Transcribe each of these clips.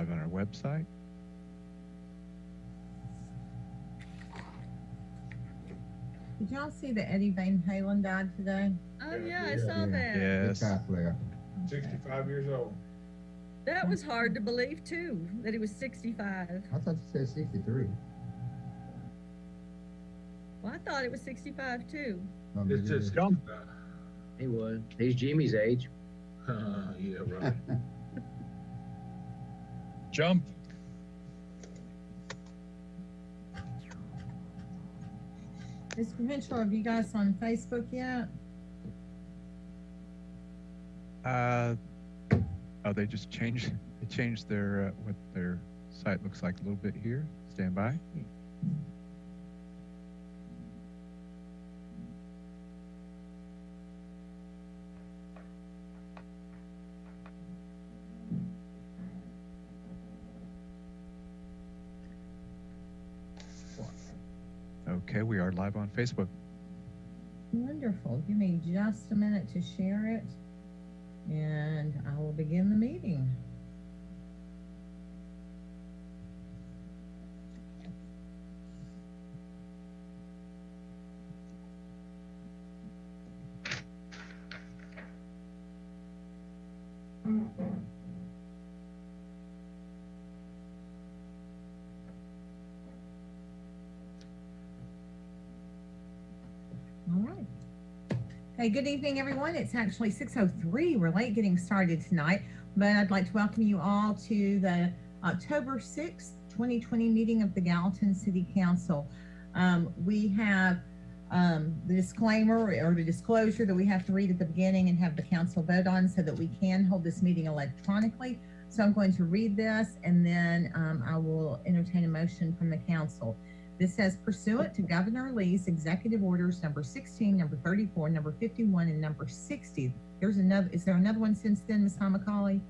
live on our website. Did y'all see that Eddie Van Halen died today? Oh yeah, I saw that. Yes. Guitar player. 65 years old. That was hard to believe too, that he was 65. I thought you said 63. Well, I thought it was 65 too. It's just Jump. He was. He's Jimmy's age. yeah, right. Jump. Mr. Mitchell, have you guys on Facebook yet? Oh, they just changed. They changed their what their site looks like a little bit here. Stand by. Okay, we are live on Facebook. Wonderful. Give me just a minute to share it, and I will begin the meeting. All right. Hey, good evening, everyone. It's actually 6:03. We're late getting started tonight, but I'd like to welcome you all to the October 6th, 2020 meeting of the Gallatin City Council. We have the disclaimer or the disclosure that we have to read at the beginning and have the council vote on so that we can hold this meeting electronically. So I'm going to read this, and then I will entertain a motion from the council. This says, pursuant to Governor Lee's executive orders number 16, number 34, number 51, and number 60. There's another. Is there another one since then, Ms. Hamacali?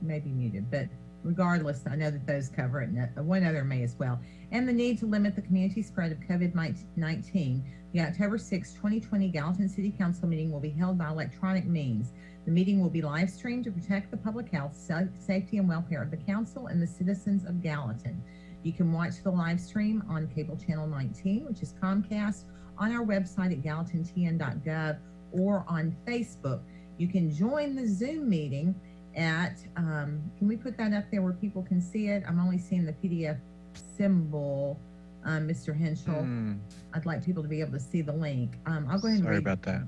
She may be muted, but regardless, I know that those cover it, and one other may as well. And the need to limit the community spread of COVID-19. The October 6, 2020 Gallatin City Council meeting will be held by electronic means. The meeting will be live streamed to protect the public health, safety, and welfare of the council and the citizens of Gallatin. You can watch the live stream on cable channel 19, which is Comcast, on our website at gallatintn.gov, or on Facebook. You can join the Zoom meeting at, can we put that up there where people can see it? I'm only seeing the PDF symbol, Mr. Henschel. I'd like people to be able to see the link. I'll go ahead and Sorry read about that.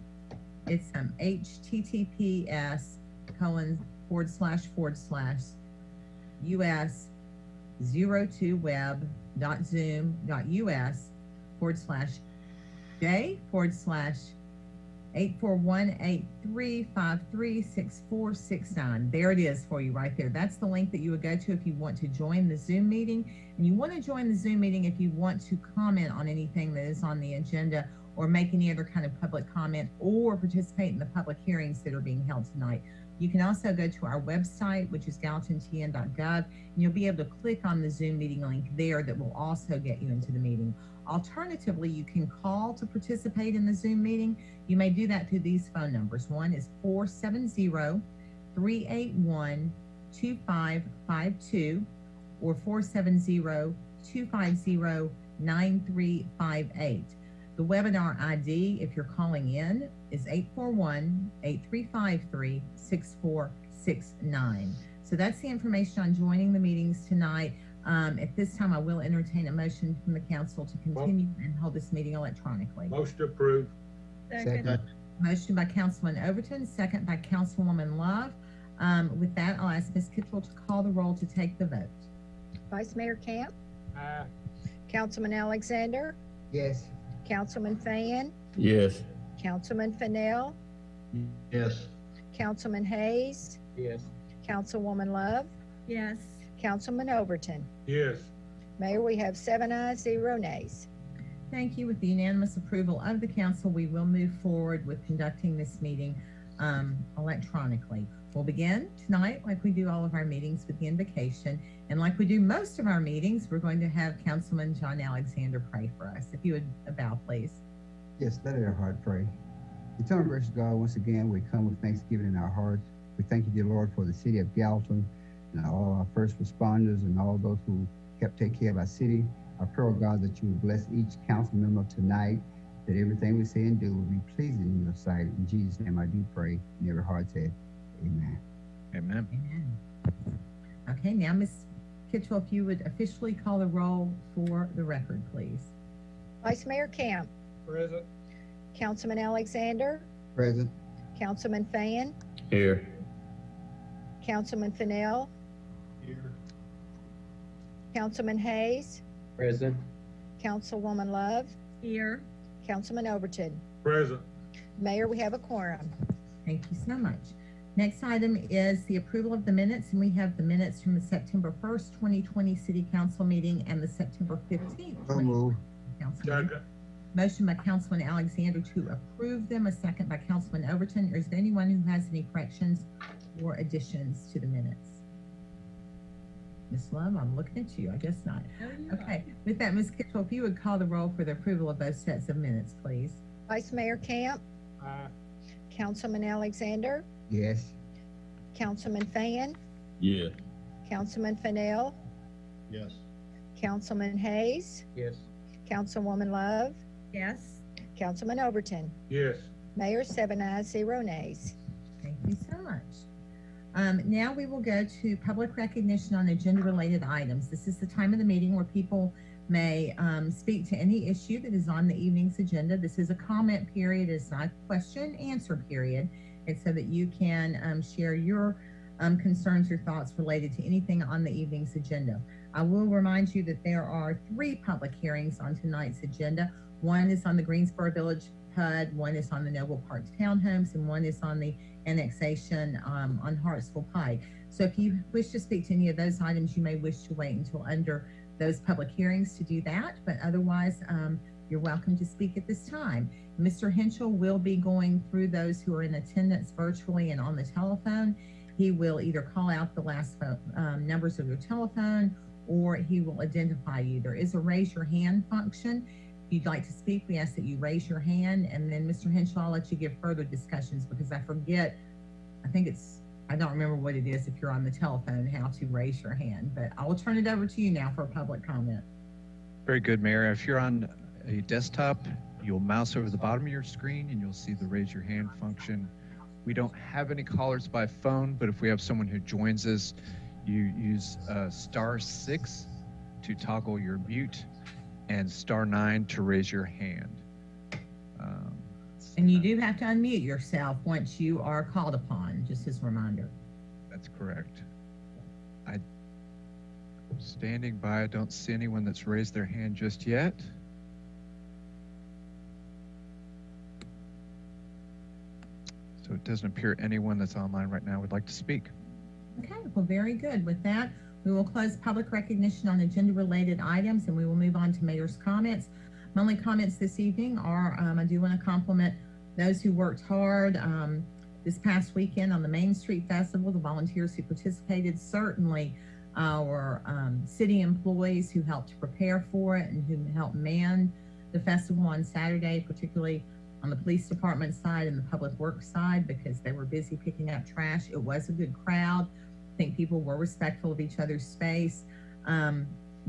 It's https://us02web.zoom.us/J/.84183536469. There it is for you right there. That's the link that you would go to if you want to join the Zoom meeting. And you want to join the Zoom meeting if you want to comment on anything that is on the agenda, or make any other kind of public comment, or participate in the public hearings that are being held tonight. You can also go to our website, which is gallatintn.gov, and you'll be able to click on the Zoom meeting link there that will also get you into the meeting. Alternatively, you can call to participate in the Zoom meeting. You may do that through these phone numbers. One is 470-381-2552 or 470-250-9358. The webinar ID, if you're calling in, is 841-8353-6469. So that's the information on joining the meetings tonight. At this time, I will entertain a motion from the council to continue and hold this meeting electronically. Motion approved. Second. Motion by Councilman Overton, second by Councilwoman Love. With that, I'll ask Ms. Kittrell to call the roll to take the vote. Vice Mayor Camp, Aye. Councilman Alexander, Yes. Councilman Fan, Yes. Councilman Fennell, Yes. Councilman Hayes, Yes. Councilwoman Love, Yes. Councilman Overton. Yes. Mayor, we have 7 ayes, 0 nays. Thank you. With the unanimous approval of the council, we will move forward with conducting this meeting electronically. We'll begin tonight, like we do all of our meetings, with the invocation. And like we do most of our meetings, we're going to have Councilman John Alexander pray for us. If you would bow, please. Yes, let our heart pray. Eternal gracious God, once again, we come with thanksgiving in our hearts. We thank you, dear Lord, for the city of Gallatin and all our first responders and all those who helped take care of our city. I pray, oh God, that you would bless each council member tonight, that everything we say and do will be pleasing in your sight. In Jesus' name I do pray, and every heart said, amen. Amen. Amen. Okay, now Ms. Kitchell, if you would officially call the roll for the record, please. Vice Mayor Camp, Present. Councilman Alexander, Present. Councilman Fan, Here. Councilman Fennell, Here. Councilman Hayes, Present. Councilwoman Love, Here. Councilman Overton. Present. Mayor, we have a quorum. Thank you so much. Next item is the approval of the minutes, and we have the minutes from the September 1st, 2020 City Council meeting and the September 15th, So 2020 move. Council meeting. Second. Motion by Councilman Alexander to approve them, a second by Councilman Overton. Is there anyone who has any corrections or additions to the minutes? Ms. Love, I'm looking at you. I guess not. No, you're Okay, with that, Ms. Kitchell, if you would call the roll for the approval of both sets of minutes, please. Vice Mayor Camp, Aye. Councilman Alexander, Yes. Councilman Fan, Yeah. Councilman Fennell, Yes. Councilman Hayes, Yes. Councilwoman Love, Yes. Councilman Overton. Yes. Mayor, 7 ayes, 0 nays. Thank you so much. Now we will go to public recognition on agenda-related items. This is the time of the meeting where people may speak to any issue that is on the evening's agenda. This is a comment period. It's not a question-answer period. It's so that you can share your concerns or thoughts related to anything on the evening's agenda. I will remind you that there are 3 public hearings on tonight's agenda. One is on the Greensboro Village PUD, one is on the Noble Park Townhomes, and one is on the annexation on Hartsville Pike. So if you wish to speak to any of those items, you may wish to wait until under those public hearings to do that, but otherwise, you're welcome to speak at this time. Mr. Henschel will be going through those who are in attendance virtually and on the telephone. He will either call out the last numbers of your telephone, or he will identify you. There is a raise your hand function. If you'd like to speak, we ask that you raise your hand, and then Mr. Henschel, I'll let you give further discussions because I forget, I don't remember what it is if you're on the telephone, how to raise your hand, but I will turn it over to you now for a public comment. Very good, Mayor. If you're on a desktop, you'll mouse over the bottom of your screen and you'll see the raise your hand function. We don't have any callers by phone, but if we have someone who joins us, you use *6 to toggle your mute and *9 to raise your hand. And you do have to unmute yourself once you are called upon, just as a reminder. That's correct. I'm standing by. I don't see anyone that's raised their hand just yet. So it doesn't appear anyone that's online right now would like to speak. Okay, well, very good. With that, we will close public recognition on agenda-related items, and we will move on to mayor's comments. My only comments this evening are I do want to compliment those who worked hard this past weekend on the Main Street Festival, the volunteers who participated, certainly our city employees who helped prepare for it and who helped man the festival on Saturday, particularly on the police department side and the public works side, because they were busy picking up trash. It was a good crowd. I think people were respectful of each other's space.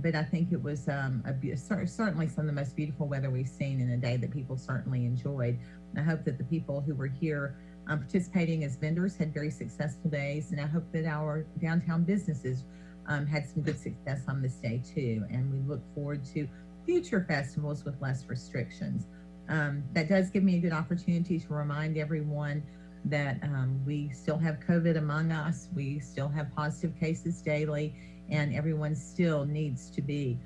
But I think it was certainly some of the most beautiful weather we've seen in a day that people certainly enjoyed. And I hope that the people who were here participating as vendors had very successful days, and I hope that our downtown businesses had some good success on this day too. And we look forward to future festivals with less restrictions. That does give me a good opportunity to remind everyone that we still have COVID among us. We still have positive cases daily, and everyone still needs to be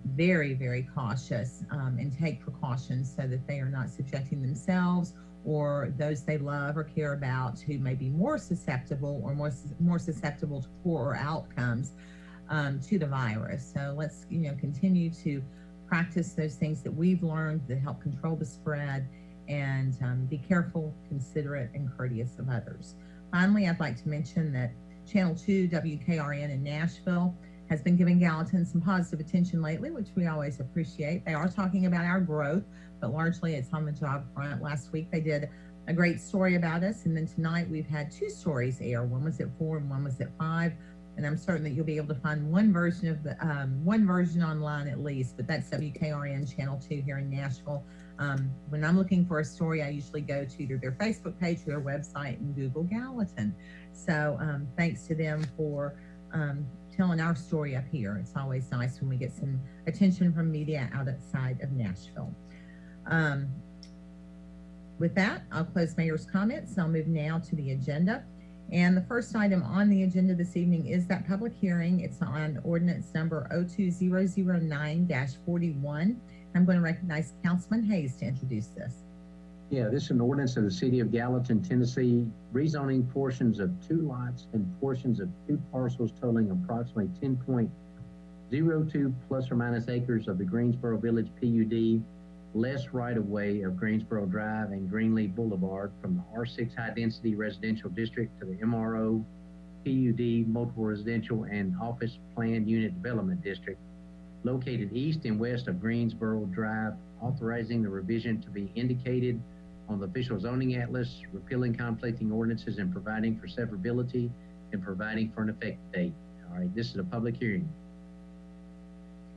very, very cautious and take precautions so that they are not subjecting themselves or those they love or care about who may be more susceptible or more susceptible to poorer outcomes to the virus. So let's continue to practice those things that we've learned that help control the spread, and be careful, considerate, and courteous of others. Finally, I'd like to mention that Channel 2 WKRN in Nashville has been giving Gallatin some positive attention lately, which we always appreciate. They are talking about our growth, but largely it's on the job front. Last week they did a great story about us, and then tonight we've had 2 stories air. One was at 4 and one was at 5. And I'm certain that you'll be able to find one version of the one version online at least, but that's WKRN Channel 2 here in Nashville. When I'm looking for a story, I usually go to either their Facebook page or their website and Google Gallatin. So thanks to them for telling our story up here. It's always nice when we get some attention from media outside of Nashville. With that, I'll close Mayor's comments. I'll move now to the agenda. And the first item on the agenda this evening is that public hearing. It's on ordinance number 02009-41. I'm going to recognize Councilman Hayes to introduce this. Yeah, this is an ordinance of the city of Gallatin, Tennessee, rezoning portions of 2 lots and portions of 2 parcels totaling approximately 10.02 plus or minus acres of the Greensboro Village PUD, less right-of-way of Greensboro Drive and Greenleaf Boulevard from the R6 high-density residential district to the MRO, PUD, multiple residential and office planned unit development district, located east and west of Greensboro Drive, authorizing the revision to be indicated on the official zoning atlas, repealing conflicting ordinances and providing for severability and providing for an effective date. All right, this is a public hearing.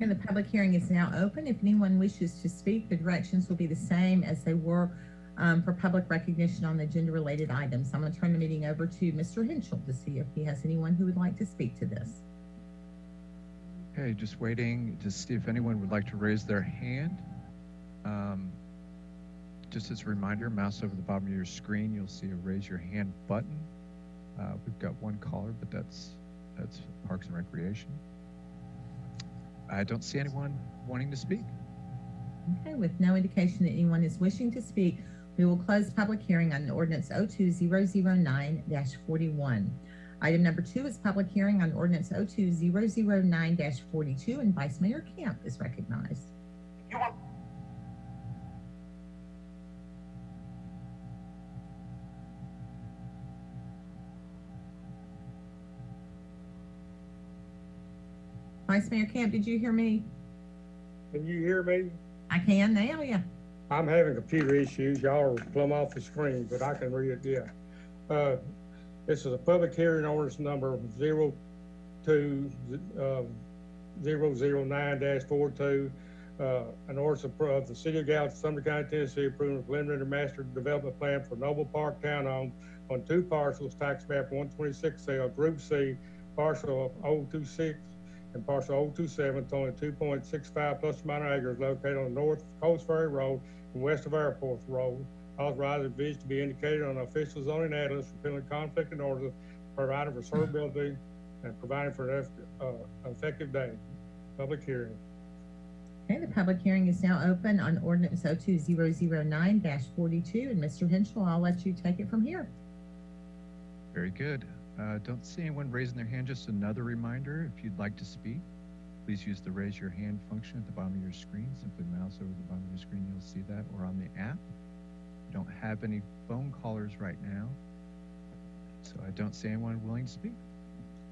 And the public hearing is now open. If anyone wishes to speak, the directions will be the same as they were for public recognition on the agenda-related items. I'm going to turn the meeting over to Mr. Henschel to see if he has anyone who would like to speak to this. Okay, just waiting to see if anyone would like to raise their hand. Just as a reminder, mouse over the bottom of your screen, you'll see a raise your hand button. We've got one caller, but that's Parks and Recreation. I don't see anyone wanting to speak. Okay, with no indication that anyone is wishing to speak, we will close public hearing on ordinance 02009-41. Item number 2 is public hearing on ordinance 02009-42, and Vice Mayor Camp is recognized. Vice Mayor Camp, did you hear me? Can you hear me? I can now, yeah. I'm having computer issues. Y'all are plumb off the screen, but I can read it, yeah. This is a public hearing ordinance number 02009-42. An ordinance of the city of Gallatin, Sumter County, Tennessee, approving a preliminary master development plan for Noble Park Townhome on 2 parcels, tax map 126L, Group C, parcel 026 and parcel 027, totaling 2.65 plus or minus acres, located on the north of Coast Ferry Road and west of Airport Road. Authorized division to be indicated on the official zoning atlas, repealing conflict and orders, providing for servability and providing for an effective date. Public hearing. Okay, the public hearing is now open on ordinance 02009-42, and Mr. Henschel, I'll let you take it from here. Very good. Don't see anyone raising their hand. Just another reminder, if you'd like to speak, please use the raise your hand function at the bottom of your screen. Simply mouse over the bottom of your screen, you'll see that, or on the app. We don't have any phone callers right now, so I don't see anyone willing to speak.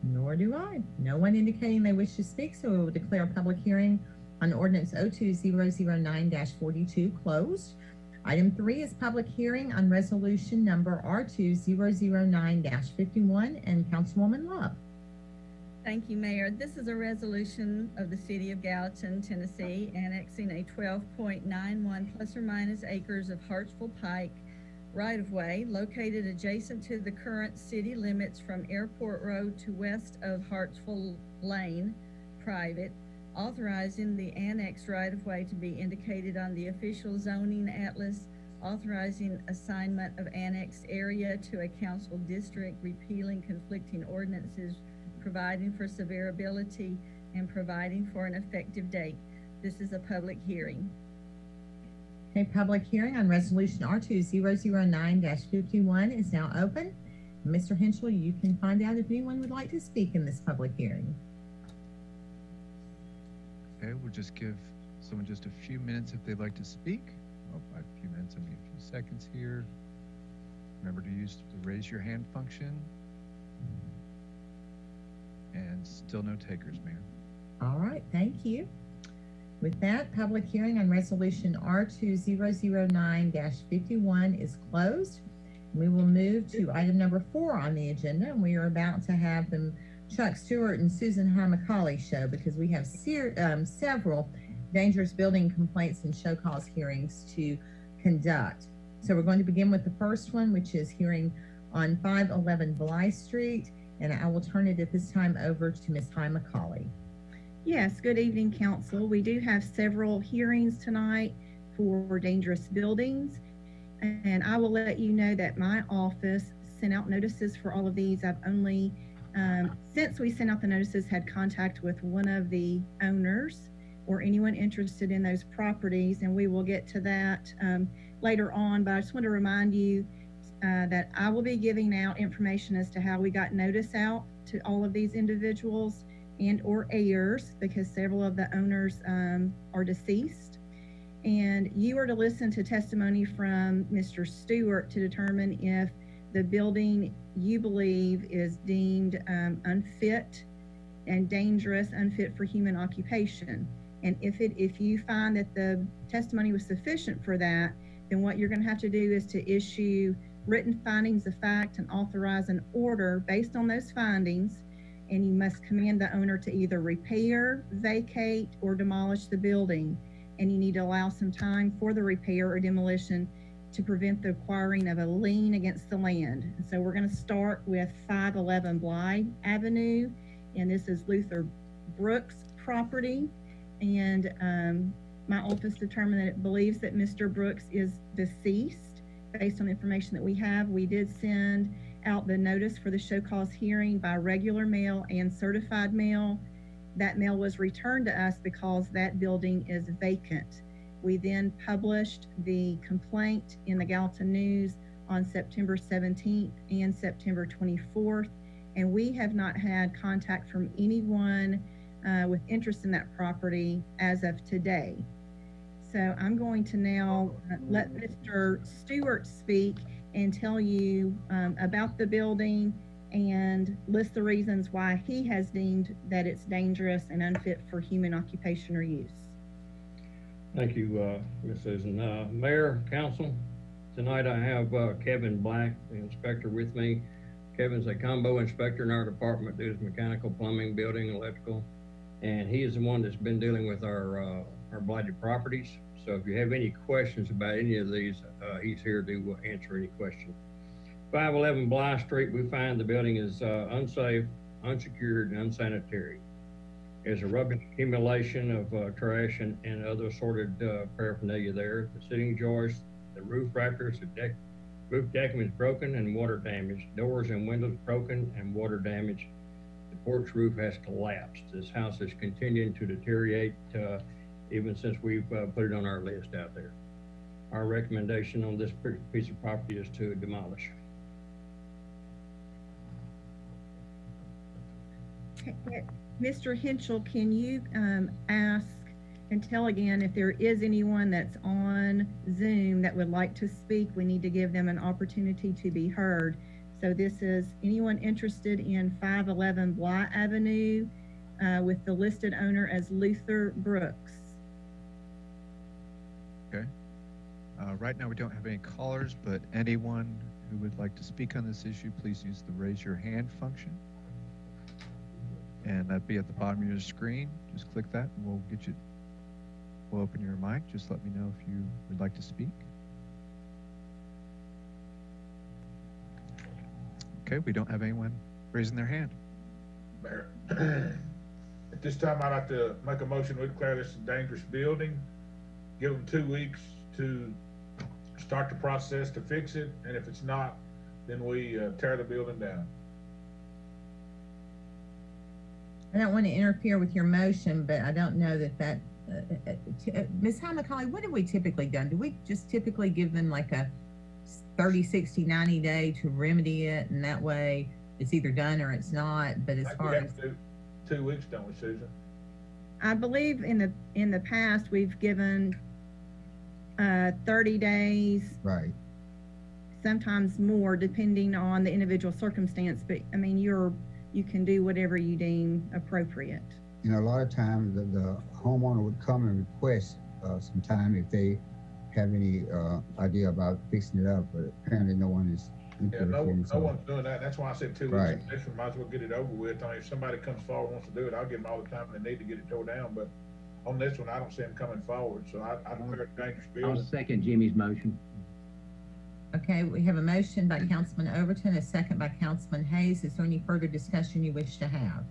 Nor do I. No one indicating they wish to speak, so we will declare a public hearing on ordinance 02009-42 closed. Item 3 is public hearing on resolution number R2009-51, and Councilwoman Love. Thank you, Mayor. This is a resolution of the City of Gallatin, Tennessee, annexing a 12.91 plus or minus acres of Hartsville Pike right-of-way located adjacent to the current city limits from Airport Road to west of Hartsville Lane, private, authorizing the annexed right-of-way to be indicated on the official zoning atlas, authorizing assignment of annexed area to a council district, repealing conflicting ordinances, providing for severability, and providing for an effective date. This is a public hearing. Okay, public hearing on resolution R2009-51 is now open. Mr. Henschel, you can find out if anyone would like to speak in this public hearing. Okay, we'll just give someone just a few minutes if they'd like to speak. Oh, by a few minutes, I mean a few seconds here. Remember to use the raise your hand function. And still no takers, Mayor. All right, thank you. With that, public hearing on resolution R2009-51 is closed. We will move to item number 4 on the agenda, and we are about to have the Chuck Stewart and Susan Hamacali show because we have several dangerous building complaints and show cause hearings to conduct. So we're going to begin with the first one, which is hearing on 511 Bly Street, and I will turn it at this time over to Ms. Hamacali. Yes, good evening, Council. We do have several hearings tonight for dangerous buildings, and I will let you know that my office sent out notices for all of these. I've only, since we sent out the notices, had contact with one of the owners or anyone interested in those properties, and we will get to that later on, but I just want to remind you that I will be giving out information as to how we got notice out to all of these individuals and or heirs, because several of the owners are deceased. And you are to listen to testimony from Mr. Stewart to determine if the building you believe is deemed unfit and dangerous, unfit for human occupation. And if you find that the testimony was sufficient for that, then what you're going to have to do is to issue written findings of fact and authorize an order based on those findings. And you must command the owner to either repair, vacate, or demolish the building. And you need to allow some time for the repair or demolition to prevent the acquiring of a lien against the land. And so we're going to start with 511 Bly Avenue, and this is Luther Brooks' property. And my office determined that it believes that Mr. Brooks is deceased based on the information that we have. We did send out the notice for the show cause hearing by regular mail and certified mail. That mail was returned to us because that building is vacant. We then published the complaint in the Gallatin News on September 17th and September 24th, and we have not had contact from anyone with interest in that property as of today. So I'm going to now let Mr. Stewart speak and tell you about the building and list the reasons why he has deemed that it's dangerous and unfit for human occupation or use. Thank you, Ms. Susan. Mayor, Council, tonight I have Kevin Black, the inspector, with me. Kevin's a combo inspector in our department, does mechanical, plumbing, building, electrical, and he is the one that's been dealing with our blighted properties. So if you have any questions about any of these, he's here to answer any questions. 511 Bly Street, we find the building is unsafe, unsecured, and unsanitary. There's a rubbish accumulation of trash and other assorted paraphernalia there. The sitting joists, the roof rafters, the roof decking is broken and water damage. Doors and windows broken and water damage. The porch roof has collapsed. This house is continuing to deteriorate even since we've put it on our list out there. Our recommendation on this piece of property is to demolish. Mr. Henschel, can you ask and tell again if there is anyone that's on Zoom that would like to speak? We need to give them an opportunity to be heard. So this is anyone interested in 511 Bly Avenue with the listed owner as Luther Brooks. Okay. Right now we don't have any callers, but anyone who would like to speak on this issue, please use the raise your hand function. And that'd be at the bottom of your screen. Just click that and we'll open your mic. Just let me know if you would like to speak. Okay, we don't have anyone raising their hand. Mayor, at this time, I'd like to make a motion to declare this a dangerous building. Give them 2 weeks to start the process to fix it, and if it's not, then we tear the building down. I don't want to interfere with your motion, but I don't know that Ms. Hamacali, what have we typically done? Do we just typically give them like a 30, 60, 90 day to remedy it, and that way it's either done or it's not? But as far as 2 weeks, don't we, Susan? I believe in the past we've given 30 days, Right. sometimes more depending on the individual circumstance. But I mean, you're you can do whatever you deem appropriate. You know, a lot of times the homeowner would come and request some time if they have any idea about fixing it up, but apparently no one is Yeah, no interested. one's doing that. That's why I said 2 weeks. Right. This one might as well get it over with. I mean, if somebody comes forward and wants to do it, I'll give them all the time they need to get it tore down. But on this one, I don't see them coming forward. So I declare it a dangerous I'll building. second Jimmy's motion. Okay, we have a motion by Councilman Overton, a second by Councilman Hayes. Is there any further discussion you wish to have?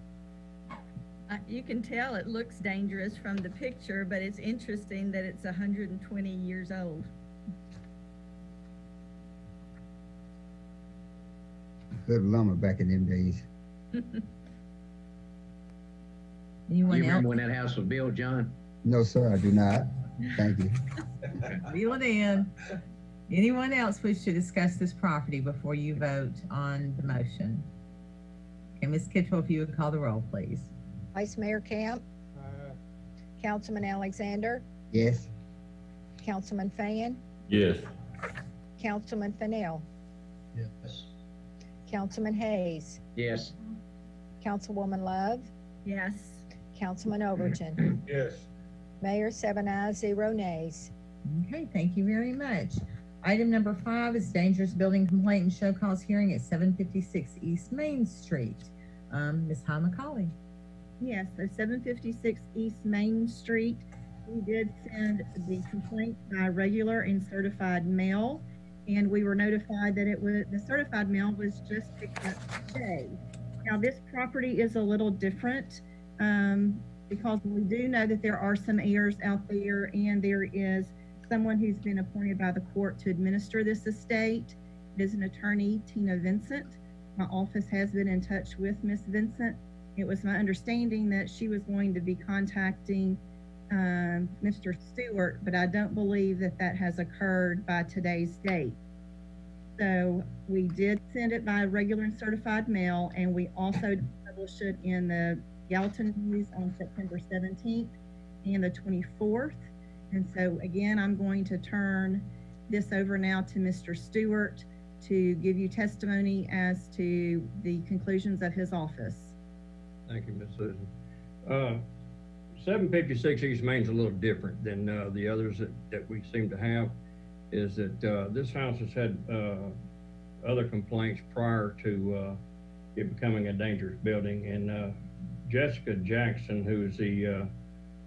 You can tell it looks dangerous from the picture, but it's interesting that it's 120 years old. Good lumber back in them days. Anyone You else? remember when that house was built, John? No, sir, I do not. Thank you. Reel it in. Anyone else wish to discuss this property before you vote on the motion? Okay, Ms. Kitchell, if you would call the roll, please. Vice Mayor Camp, Councilman Alexander, Yes. Councilman Fan, Yes. Councilman Fennell, Yes. Councilman Hayes, Yes. Councilwoman Love, Yes. Councilman Overton. Yes. Mayor, 7 ayes, 0 nays. Okay, thank you very much. Item number 5 is dangerous building complaint and show cause hearing at 756 East Main Street. Ms. High McCauley. Yes, so 756 East Main Street, we did send the complaint by regular and certified mail, and we were notified that the certified mail was just picked up today. Now, this property is a little different because we do know that there are some heirs out there, and there is someone who's been appointed by the court to administer this estate. It is an attorney, Tina Vincent. My office has been in touch with Miss Vincent. It was my understanding that she was going to be contacting Mr. Stewart, but I don't believe that that has occurred by today's date. So we did send it by regular and certified mail, and we also published it in the Gallatin News on September 17th and the 24th. And so again, I'm going to turn this over now to Mr. Stewart to give you testimony as to the conclusions of his office. Thank you, Ms. Susan. 756 East Main's a little different than the others that we seem to have, is that this house has had other complaints prior to it becoming a dangerous building. And Jessica Jackson, who is the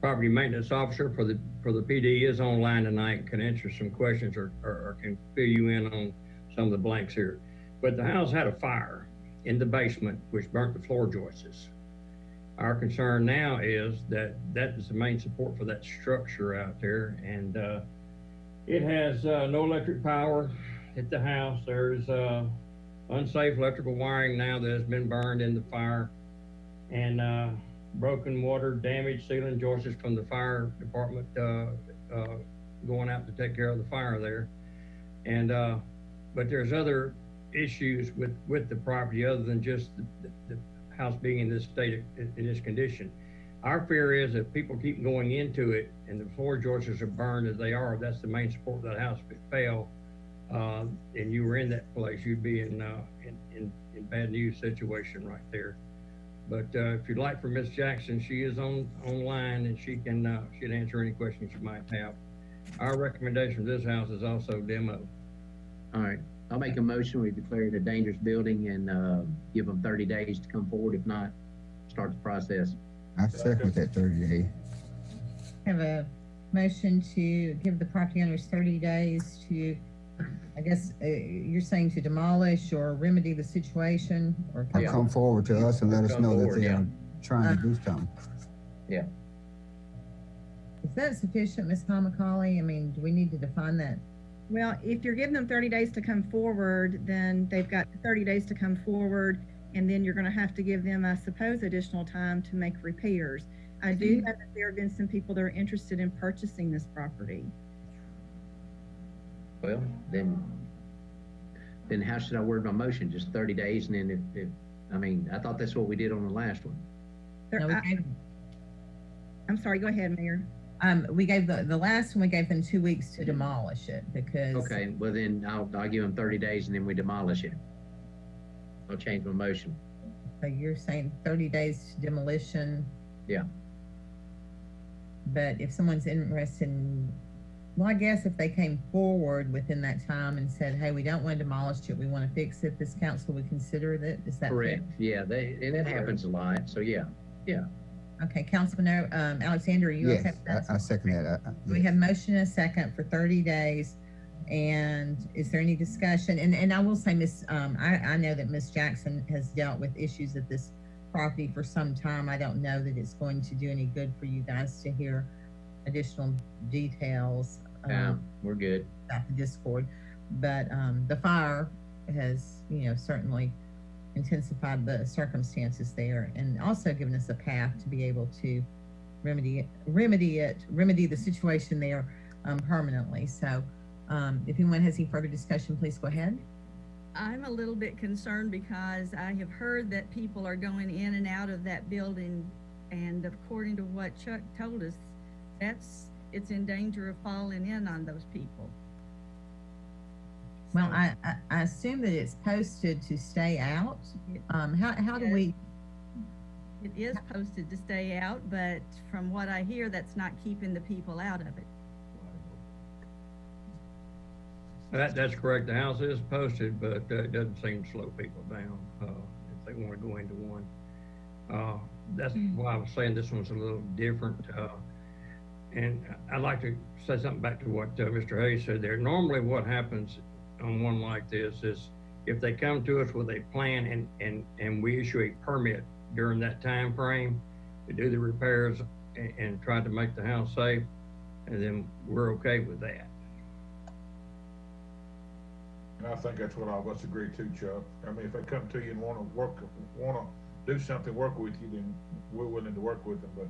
property maintenance officer for the PD, is online tonight and can answer some questions or can fill you in on some of the blanks here. But the house had a fire in the basement, which burnt the floor joists. Our concern now is that is the main support for that structure out there, and it has no electric power at the house. There's unsafe electrical wiring now that has been burned in the fire, and broken water, damaged ceiling joists from the fire department going out to take care of the fire there. And but there's other issues with the property other than just the house being in this state, in this condition. Our fear is that people keep going into it and the floor joists are burned as they are. That's the main support of that house. If it fell and you were in that place, you'd be in bad news situation right there. But if you'd like for Miss Jackson, she is online and she can she'd answer any questions you might have. Our recommendation for this house is also demo. All right. I'll make a motion. We declare it a dangerous building and give them 30 days to come forward. If not, start the process. I second that 30 day. Have a motion to give the property owners 30 days to, I guess, you're saying to demolish or remedy the situation, or Come forward to us and let us know that they yeah. are trying to do something. Yeah. Is that sufficient, Ms. McCauley? I mean, do we need to define that? Well, if you're giving them 30 days to come forward, then they've got 30 days to come forward, and then you're going to have to give them, I suppose, additional time to make repairs. I do know that there have been some people that are interested in purchasing this property. Well, then how should I word my motion? Just 30 days, and then if I mean, I thought that's what we did on the last one. No, I'm sorry, go ahead, Mayor. We gave the last one, we gave them 2 weeks to demolish it because. Okay, well then I'll give them 30 days and then we demolish it. I'll change my motion. So you're saying 30 days demolition? Yeah. But if someone's interested in, well, I guess if they came forward within that time and said, hey, we don't want to demolish it, we want to fix it, this council would consider that, is that Correct. fair? Yeah, and it happens a lot. So yeah. Okay, Councilman Alexander, are you Yes, okay with that? I second that. We have motion and a second for 30 days. And is there any discussion? And I will say, I know that Miss Jackson has dealt with issues at this property for some time. I don't know that it's going to do any good for you guys to hear additional details. We're good. About the Discord. But the fire has, certainly intensified the circumstances there, and also given us a path to be able to remedy the situation there permanently. So if anyone has any further discussion, please go ahead. I'm a little bit concerned because I have heard that people are going in and out of that building, and according to what Chuck told us, it's in danger of falling in on those people. Well, I assume that it's posted to stay out. How do we? It is posted to stay out, but from what I hear, that's not keeping the people out of it. That's correct. The house is posted, but it doesn't seem to slow people down if they want to go into one. That's why I was saying this one's a little different. And I'd like to say something back to what Mr. Hayes said there. Normally what happens on one like this is if they come to us with a plan and we issue a permit during that time frame to do the repairs and try to make the house safe, and then we're okay with that. And I think that's what all of us agree to, Chuck. I mean, if they come to you and want to do something, work with you, then we're willing to work with them, but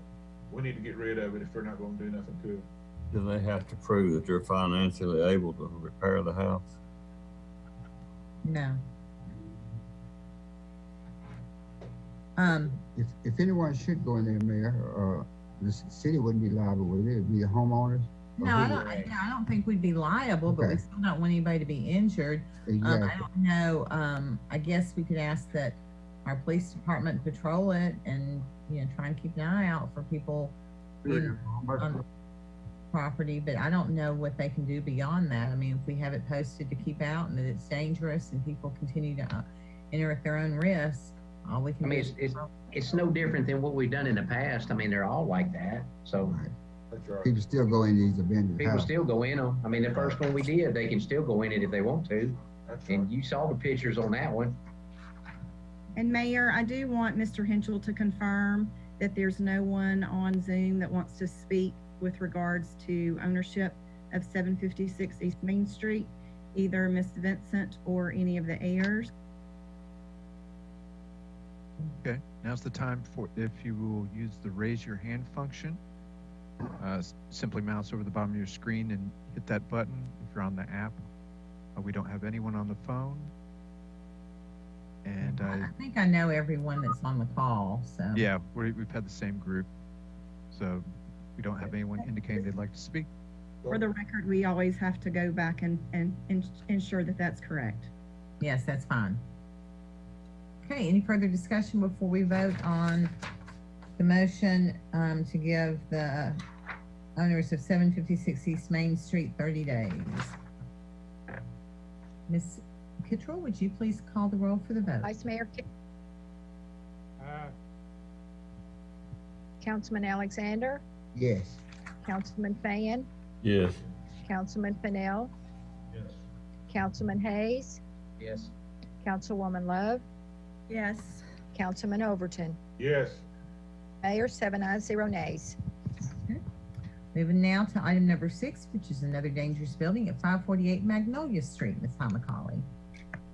we need to get rid of it if they're not going to do nothing to it. Do they have to prove that they're financially able to repair the house? No. If anyone should go in there, Mayor, the city wouldn't be liable, would it? It'd be the homeowners? No, I don't think we'd be liable, but we still don't want anybody to be injured. Exactly. I don't know. I guess we could ask that our police department patrol it and, try and keep an eye out for people on the property, but I don't know what they can do beyond that. I mean, if we have it posted to keep out and that it's dangerous and people continue to enter at their own risk, all we can do. It's no different than what we've done in the past. I mean, they're all like that. So Right. That's right. People still go in these abandoned people houses. still go in them. I mean, the first one we did, they can still go in it if they want to. That's right. And you saw the pictures on that one. And Mayor, I do want Mr. Henschel to confirm that there's no one on Zoom that wants to speak with regards to ownership of 756 East Main Street, either Miss Vincent or any of the heirs. Okay, now's the time for, if you will use the raise your hand function, simply mouse over the bottom of your screen and hit that button if you're on the app. We don't have anyone on the phone. And I think I know everyone that's on the call, so. yeah, we've had the same group. So we don't have anyone indicating they'd like to speak. For the record, we always have to go back and ensure that that's correct. Yes, that's fine. Okay, any further discussion before we vote on the motion to give the owners of 756 East Main Street 30 days? Ms. Kittrell, would you please call the roll for the vote? Vice Mayor, Councilman Alexander, Yes. Councilman Fan, Yes. Councilman Fennell, Yes. Councilman Hayes, Yes. Councilwoman Love, Yes. Councilman Overton. Yes. Mayor, 7 ayes, 0 nays. Moving now to item number 6, which is another dangerous building at 548 Magnolia Street, Ms. McCauley.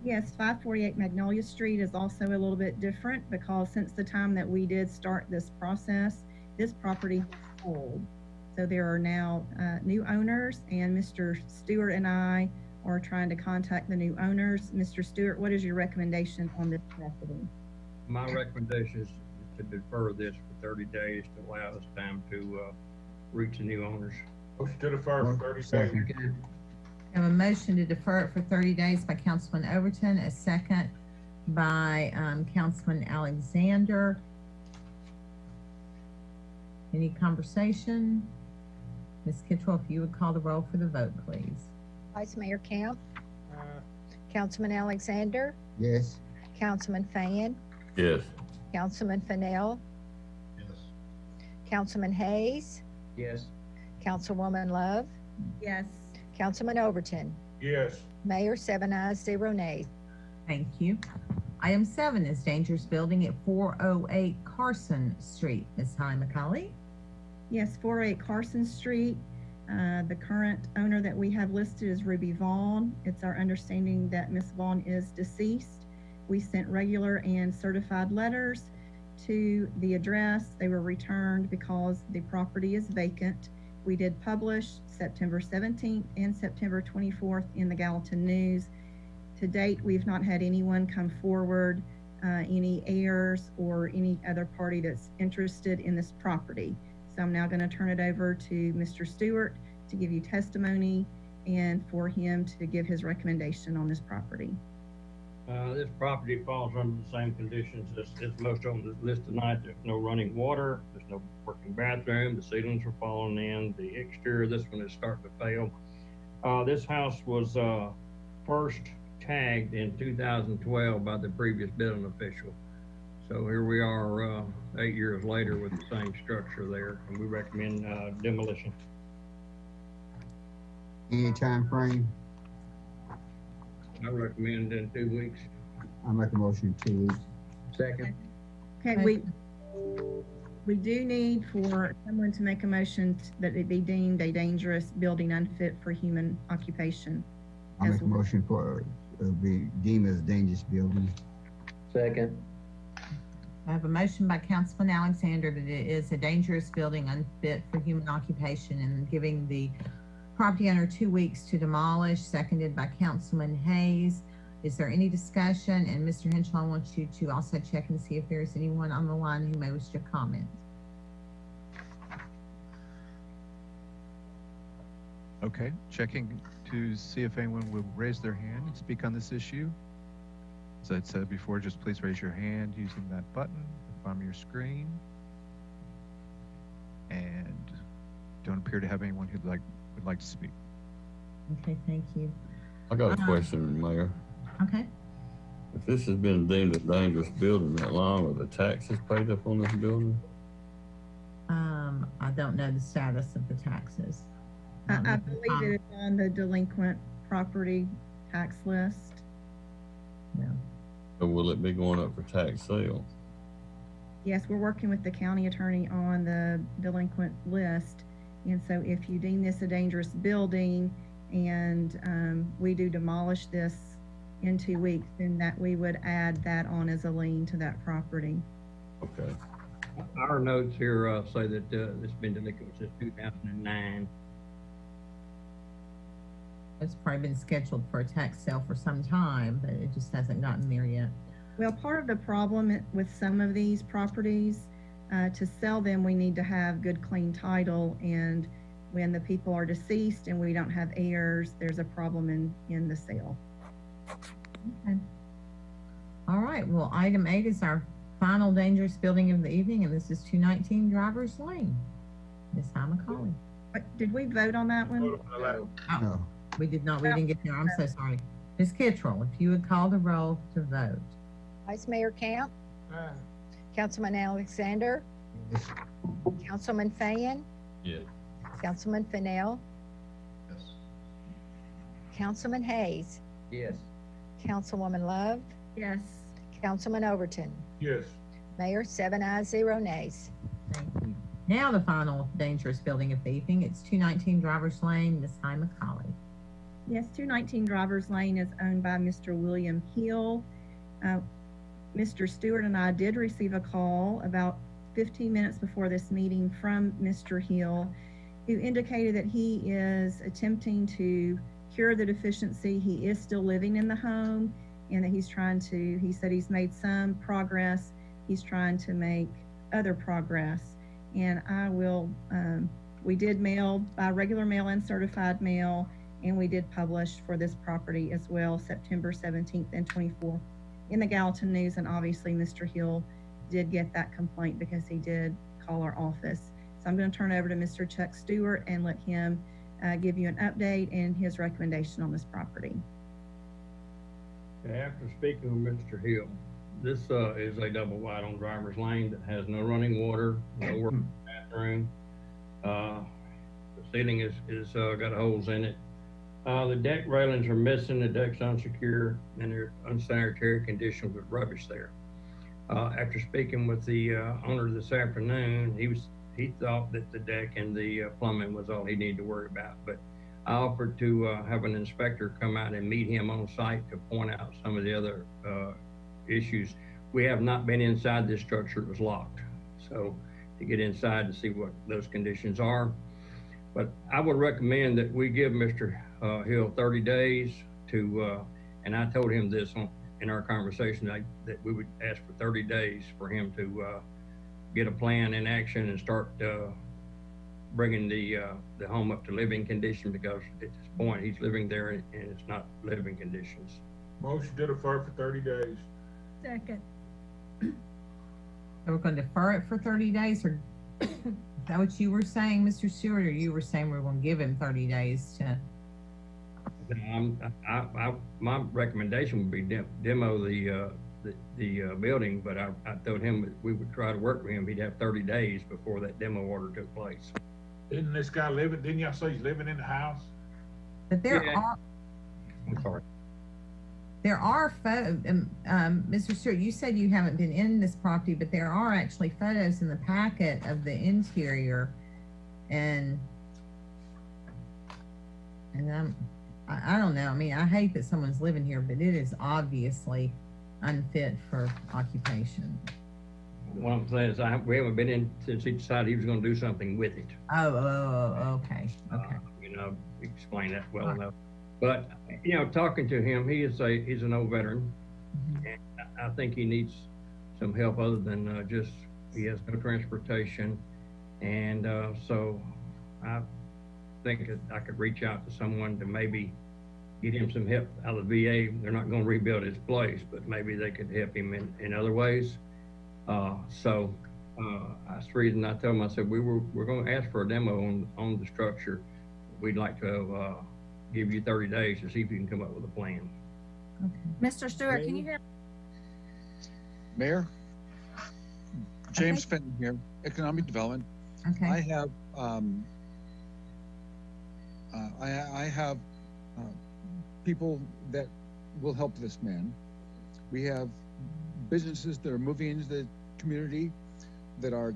Yes, 548 Magnolia Street is also a little bit different because since the time that we did start this process, this property has sold. So there are now new owners, and Mr. Stewart and I are trying to contact the new owners. Mr. Stewart, what is your recommendation on this property? My recommendation is to defer this for 30 days to allow us time to reach the new owners. Motion to defer for 30 Second. days. I have a motion to defer it for 30 days by Councilman Overton, a second by Councilman Alexander. Any conversation? Ms. Kittrell, if you would call the roll for the vote, please. Vice Mayor Camp, Councilman Alexander, Yes. Councilman Fan, Yes. Councilman Fennell, Yes. Councilman Hayes, Yes. Councilwoman Love, Yes. Councilman Overton. Yes. Mayor, 7 ayes, 0 nays. Thank you. Item 7 is dangerous building at 408 Carson Street. Ms. Holly McCauley? Yes, 408 Carson Street. The current owner that we have listed is Ruby Vaughn. It's our understanding that Ms. Vaughn is deceased. We sent regular and certified letters to the address. They were returned because the property is vacant. We did publish September 17th and September 24th in the Gallatin News. To date, we've not had anyone come forward, any heirs or any other party that's interested in this property. So I'm now going to turn it over to Mr. Stewart to give you testimony and for him to give his recommendation on this property. This property falls under the same conditions as most on the list tonight. There's no running water, there's no working bathroom, the ceilings are falling in, the exterior of this one is starting to fail. This house was first tagged in 2012 by the previous building official. So here we are 8 years later with the same structure there, and we recommend demolition. Any time frame? I recommend in 2 weeks. I make a motion 2 weeks. Second. Okay, we do need for someone to make a motion that it be deemed a dangerous building unfit for human occupation. I As make a well. motion for it be deemed as a dangerous building. Second. I have a motion by Councilman Alexander that it is a dangerous building unfit for human occupation and giving the property owner 2 weeks to demolish, seconded by Councilman Hayes. Is there any discussion? And Mr. Henshaw, I want you to also check and see if there's anyone on the line who may wish to comment. Okay, checking to see if anyone will raise their hand and speak on this issue. As I said before, just please raise your hand using that button at the bottom of your screen. And don't appear to have anyone who'd would like to speak. Okay, thank you. I got a question, Mayor. Okay. If this has been deemed a dangerous building that long, are the taxes paid up on this building? I don't know the status of the taxes. I believe it is on the delinquent property tax list. No. Or will it be going up for tax sale? Yes, we're working with the county attorney on the delinquent list. And so if you deem this a dangerous building and we do demolish this in 2 weeks, then that we would add that on as a lien to that property. Okay. Our notes here say that it's been delinquent since 2009. It's probably been scheduled for a tax sale for some time, but it just hasn't gotten there yet. Well, part of the problem with some of these properties, to sell them, we need to have good, clean title. And when the people are deceased and we don't have heirs, there's a problem in the sale. Okay. All right, well, item 8 is our final dangerous building of the evening, and this is 219 Drivers Lane. Ms. Holly McCauley. But did we vote on that one? Vote on that. Oh, No. we did not, we didn't get there. I'm so sorry. Ms. Kittrell, if you would call the roll to vote. Vice Mayor Camp, Councilman Alexander, Yes. Councilman Fan, Yes. Councilman Fennell, Yes. Councilman Hayes, Yes. Councilwoman Love, Yes. Councilman Overton. Yes. Mayor, 7 ayes, 0 nays. Thank you. Now the final dangerous building of the evening. It's 219 Drivers Lane. Ms. Holly McCauley. Yes, 219 Drivers Lane is owned by Mr. William Hill. Mr. Stewart and I did receive a call about 15 minutes before this meeting from Mr. Hill, who indicated that he is attempting to cure the deficiency. He is still living in the home, and that he said he's made some progress. He's trying to make other progress. And we did mail by regular mail and certified mail, and we did publish for this property as well, September 17th and 24th in the Gallatin News, and obviously Mr. Hill did get that complaint because he did call our office. So I'm going to turn it over to Mr. Chuck Stewart and let him give you an update and his recommendation on this property. After speaking with Mr. Hill, this is a double wide on driver's lane that has no running water, no working bathroom. The ceiling is got holes in it. The deck railings are missing, the deck's unsecure, and there's unsanitary conditions with rubbish there. After speaking with the owner this afternoon, he thought that the deck and the plumbing was all he needed to worry about. But I offered to have an inspector come out and meet him on site to point out some of the other issues. We have not been inside this structure, it was locked. So to get inside to see what those conditions are. But I would recommend that we give Mr. Hill 30 days to, and I told him this in our conversation, that we would ask for 30 days for him to get a plan in action and start bringing the home up to living condition, because at this point he's living there and it's not living conditions. Motion to defer for 30 days. Second. So we're going to defer it for 30 days, or is that what you were saying, Mr. Stewart, or you were saying we're going to give him 30 days to? My recommendation would be demo the building, but I told him that we would try to work with him. He'd have 30 days before that demo order took place. Isn't this guy living, didn't y'all say he's living in the house? But there Yeah. are. I'm sorry. There are photos, Mr. Stewart, you said you haven't been in this property, but there are actually photos in the packet of the interior, and I don't know. I mean, I hate that someone's living here, but it is obviously unfit for occupation. What I'm saying is we haven't been in since he decided he was going to do something with it. Oh, okay. Explain that well enough. But talking to him, he's an old veteran, and I think he needs some help other than just he has no transportation, and so I think that I could reach out to someone to maybe get him some help out of the VA. They're not going to rebuild his place, but maybe they could help him in other ways. That's the reason I told him, I said, we're going to ask for a demo on the structure. We'd like to give you 30 days to see if you can come up with a plan. Okay. Mr. Stewart, can you hear? Mayor, James Fenton here, Economic Development. Okay. I have people that will help this man. We have businesses that are moving into the community that are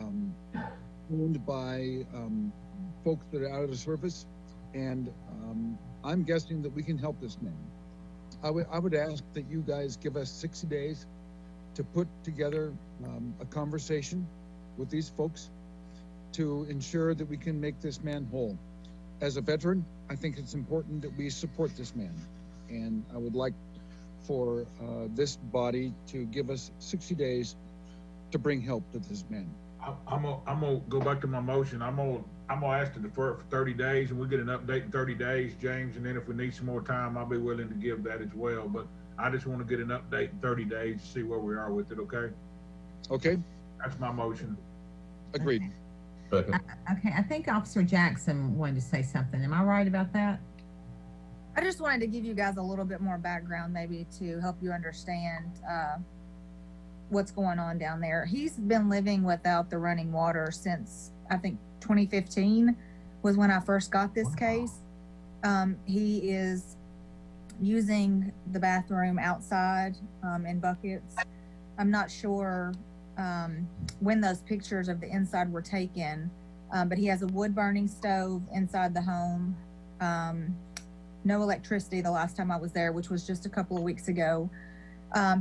owned by folks that are out of the service, and I'm guessing that we can help this man. I would ask that you guys give us 60 days to put together a conversation with these folks to ensure that we can make this man whole. As a veteran, I think it's important that we support this man, and I would like for this body to give us 60 days to bring help to this man. I'm gonna go back to my motion. I'm gonna ask to defer it for 30 days, and we'll get an update in 30 days, James. And then if we need some more time, I'll be willing to give that as well. But I just want to get an update in 30 days to see where we are with it. Okay. Okay. That's my motion. Agreed. Second. Okay, I think Officer Jackson wanted to say something. Am I right about that? I just wanted to give you guys a little bit more background, maybe to help you understand what's going on down there. He's been living without the running water since, I think, 2015 was when I first got this case. He is using the bathroom outside in buckets. I'm not sure when those pictures of the inside were taken, but he has a wood burning stove inside the home. No electricity the last time I was there, which was just a couple of weeks ago.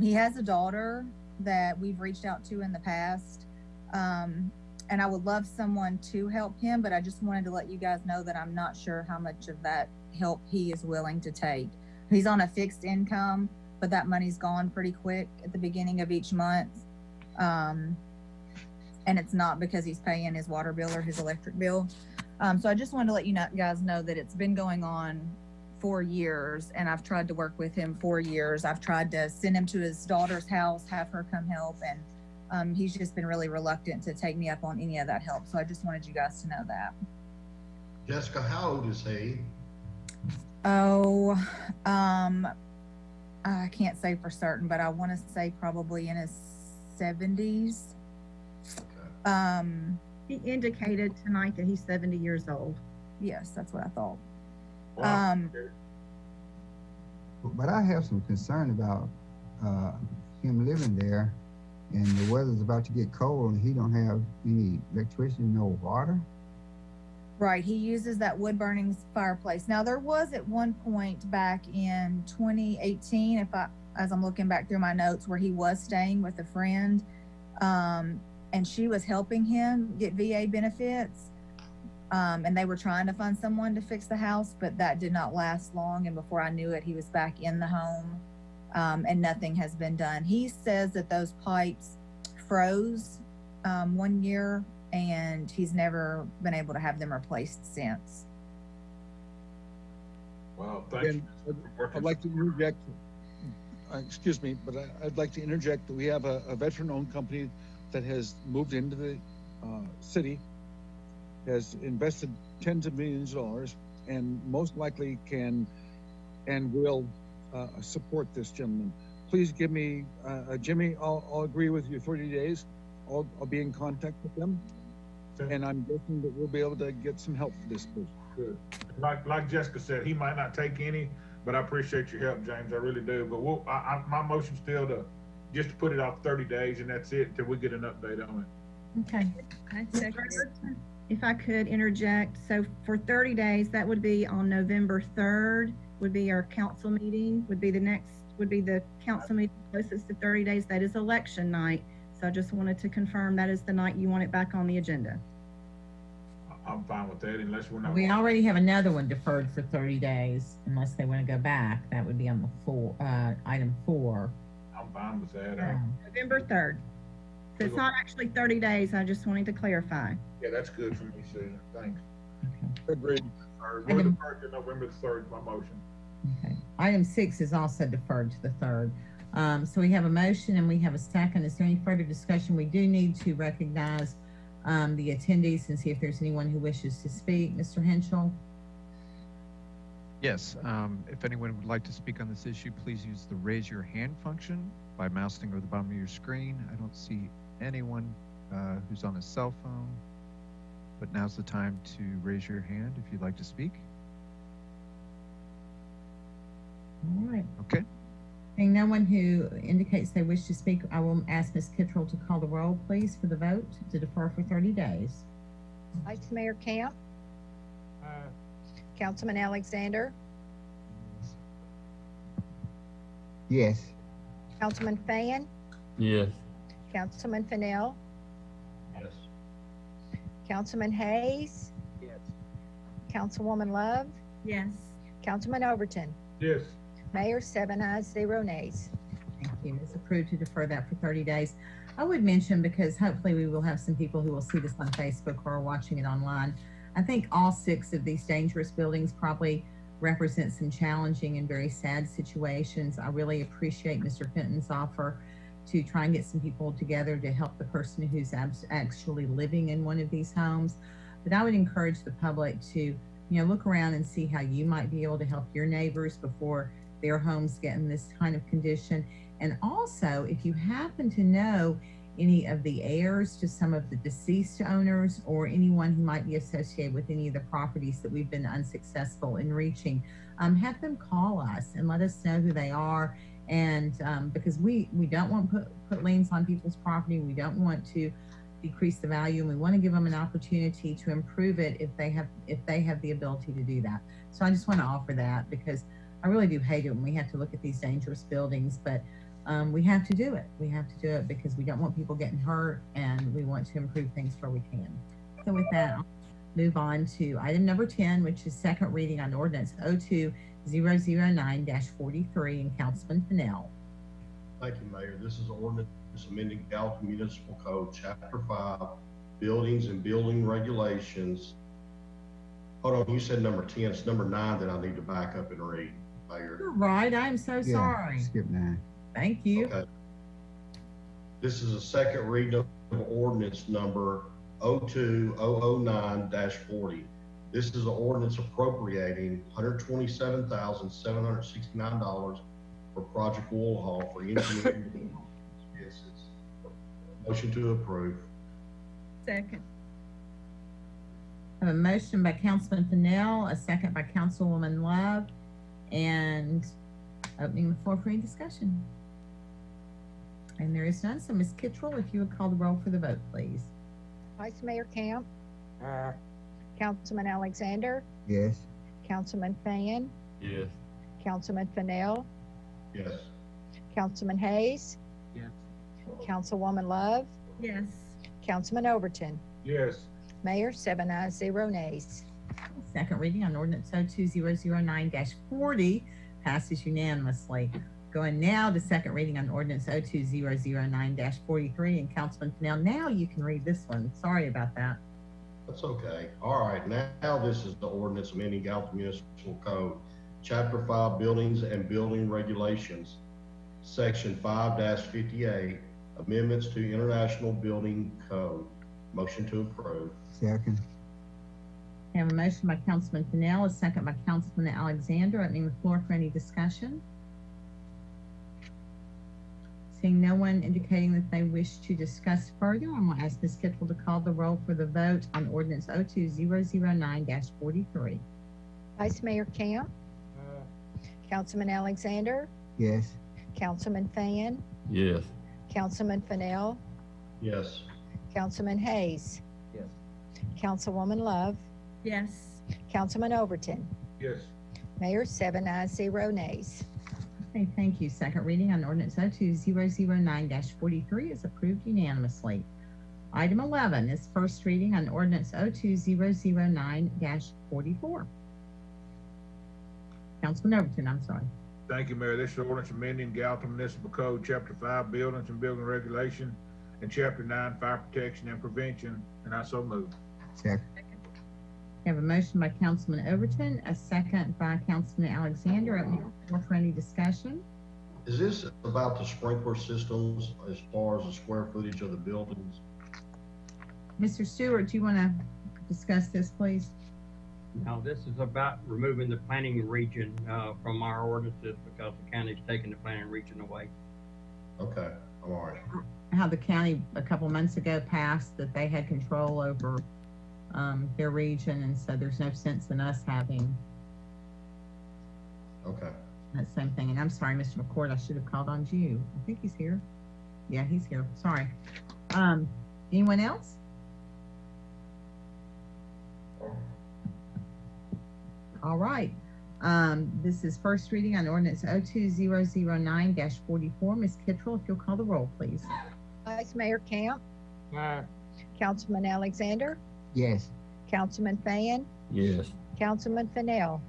He has a daughter that we've reached out to in the past. And I would love someone to help him, but I just wanted to let you guys know that I'm not sure how much of that help he is willing to take. He's on a fixed income, but that money's gone pretty quick at the beginning of each month. And it's not because he's paying his water bill or his electric bill. So I just wanted to let you guys know that it's been going on 4 years, and I've tried to work with him 4 years. I've tried to send him to his daughter's house, have her come help, and he's just been really reluctant to take me up on any of that help. So I just wanted you guys to know that. Jessica, how old is he? Oh, I can't say for certain, but I want to say probably in his 70s. He indicated tonight that he's 70 years old. Yes, that's what I thought. Wow. But I have some concern about him living there, and the weather's about to get cold, and he don't have any electricity, no water. Right, he uses that wood burning fireplace. Now there was at one point back in 2018, as I'm looking back through my notes, where he was staying with a friend, and she was helping him get VA benefits, and they were trying to find someone to fix the house, but that did not last long. And before I knew it, he was back in the home, and nothing has been done. He says that those pipes froze 1 year, and he's never been able to have them replaced since. Wow, thank you. I'd like to interject, excuse me, but I'd like to interject that we have a veteran-owned company that has moved into the city, has invested tens of millions of dollars, and most likely can and will support this gentleman. Please give me, Jimmy, I'll agree with you 30 days. I'll be in contact with them. And I'm guessing that we'll be able to get some help for this person. Good. Like Jessica said, he might not take any, but I appreciate your help, James. I really do. But my motion's still to just to put it off 30 days, and that's it until we get an update on it. Okay. I second it. If I could interject, so for 30 days, that would be on November 3rd, would be our council meeting, would be the council meeting closest to 30 days. That is election night. So I just wanted to confirm that is the night you want it back on the agenda. I'm fine with that, unless we're not. We already have another one deferred for 30 days, unless they want to go back. That would be on the item 4. I'm fine with that. November 3rd. So it's not actually 30 days. I just wanted to clarify. Yeah, that's good for me, Susan. Thanks. Agreed. We're deferred to November the 3rd, my motion. Okay. Item 6 is also deferred to the 3rd. So we have a motion and we have a second. Is there any further discussion? We do need to recognize the attendees and see if there's anyone who wishes to speak. Mr. Henschel? Yes, if anyone would like to speak on this issue, please use the raise your hand function by mousing over the bottom of your screen. I don't see anyone who's on a cell phone, but now's the time to raise your hand if you'd like to speak. All right. Okay. Seeing no one who indicates they wish to speak, I will ask Ms. Kittrell to call the roll, please, for the vote to defer for 30 days. Vice Mayor Camp. Councilman Alexander. Yes. Councilman Fan. Yes. Councilman Fennell. Yes. Councilman Hayes. Yes. Councilwoman Love. Yes. Councilman Overton. Yes. Mayor, 7 ayes, 0 nays. Thank you. It's approved to defer that for 30 days. I would mention, because hopefully we will have some people who will see this on Facebook or are watching it online. I think all 6 of these dangerous buildings probably represent some challenging and very sad situations. I really appreciate Mr. Fenton's offer to try and get some people together to help the person who's actually living in one of these homes. But I would encourage the public to, look around and see how you might be able to help your neighbors before their homes get in this kind of condition. And also, if you happen to know any of the heirs to some of the deceased owners or anyone who might be associated with any of the properties that we've been unsuccessful in reaching, have them call us and let us know who they are. And because we don't want to put liens on people's property, we don't want to decrease the value, and we want to give them an opportunity to improve it if they have the ability to do that. So I just want to offer that, because I really do hate it when we have to look at these dangerous buildings, but we have to do it. We have to do it because we don't want people getting hurt, and we want to improve things where we can. So with that, I'll move on to item number 10, which is second reading on ordinance 02-009-43, and Councilman Fennell. Thank you, Mayor. This is ordinance amending Gallatin Municipal Code, Chapter 5, Buildings and Building Regulations, Hold on, you said number 10, it's number 9 that I need to back up and read, Mayor. You're right. I am so sorry. Skip 9. Thank you. Okay. This is a second reading of ordinance number 02009-40. This is an ordinance appropriating $127,769 for Project Wool Hall for engineering. Yes, it's motion to approve. Second. I have a motion by Councilman Fennell, a second by Councilwoman Love, and opening the floor for any discussion. And there is none, so Ms. Kittrell, if you would call the roll for the vote, please. Vice Mayor Camp. Councilman Alexander. Yes. Councilman Fan. Yes. Councilman Fennell. Yes. Councilman Hayes. Yes. Councilwoman Love. Yes. Councilman Overton. Yes. Mayor, 7 ayes, 0 nays. Second reading on ordinance 02009-40 passes unanimously. Going now to second reading on ordinance 02009-43, and Councilman Fennell, now you can read this one. Sorry about that. That's okay. All right, now this is the ordinance amending Gallatin Municipal Code, Chapter 5, Buildings and Building Regulations, Section 5-58, Amendments to International Building Code. Motion to approve. Second. I have a motion by Councilman Fennell, a second by Councilman Alexander. Opening the floor for any discussion. Seeing no one indicating that they wish to discuss further, I'm going to ask Ms. Kittrell to call the roll for the vote on ordinance 02009-43. Vice Mayor Camp. Councilman Alexander. Yes. Councilman Fan. Yes. Councilman Fennell. Yes. Councilman Hayes. Yes. Councilwoman Love. Yes. Councilman Overton. Yes. Mayor, 7 ayes, 0 nays. Okay, thank you. Second reading on ordinance 02009-43 is approved unanimously. Item 11 is first reading on ordinance 02009-44. Councilman Overton, I'm sorry. Thank you, Mayor. This is ordinance amending Gallatin Municipal Code, Chapter 5, Buildings and Building Regulation, and Chapter 9, Fire Protection and Prevention, and I so move. Second. We have a motion by Councilman Overton, a second by Councilman Alexander. Opening the floor for any discussion. Is this about the sprinkler systems as far as the square footage of the buildings? Mr. Stewart, do you want to discuss this, please? Now, this is about removing the planning region from our ordinances because the county's taking the planning region away. Okay, I'm all right. How the county a couple months ago passed that they had control over their region, and so there's no sense in us having that same thing. And I'm sorry, Mr. McCord, I should have called on you. I think he's here. Yeah, he's here. Sorry. Anyone else? All right. This is first reading on ordinance 02009-44. Ms. Kittrell, if you'll call the roll, please. Vice Mayor Camp. Councilman Alexander. Yes. Councilman Fan. Yes. Councilman Fennell.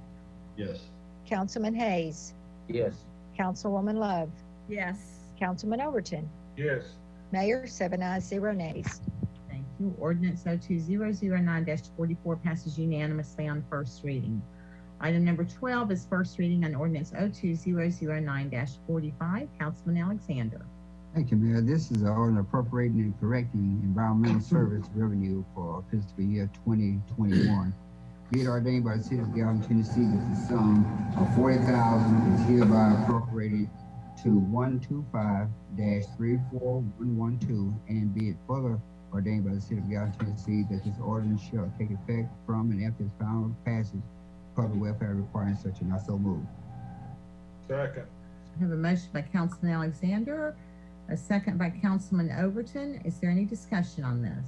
Yes. Councilman Hayes. Yes. Councilwoman Love. Yes. Councilman Overton. Yes. Mayor, 7 ayes, 0 nays. Thank you. Ordinance 02009-44 passes unanimously on first reading. Item number 12 is first reading on ordinance 02009-45. Councilman Alexander. Thank you, Mayor. This is an ordinance appropriating and correcting environmental service revenue for fiscal year 2021. Be it ordained by the City of Gallatin, Tennessee, that the sum of $40,000 is hereby appropriated to 125-34112, and be it further ordained by the City of Gallatin, Tennessee, that this ordinance shall take effect from and after its final passage, public welfare requiring such, and I so move. Second. I have a motion by Councilman Alexander, a second by Councilman Overton. Is there any discussion on this?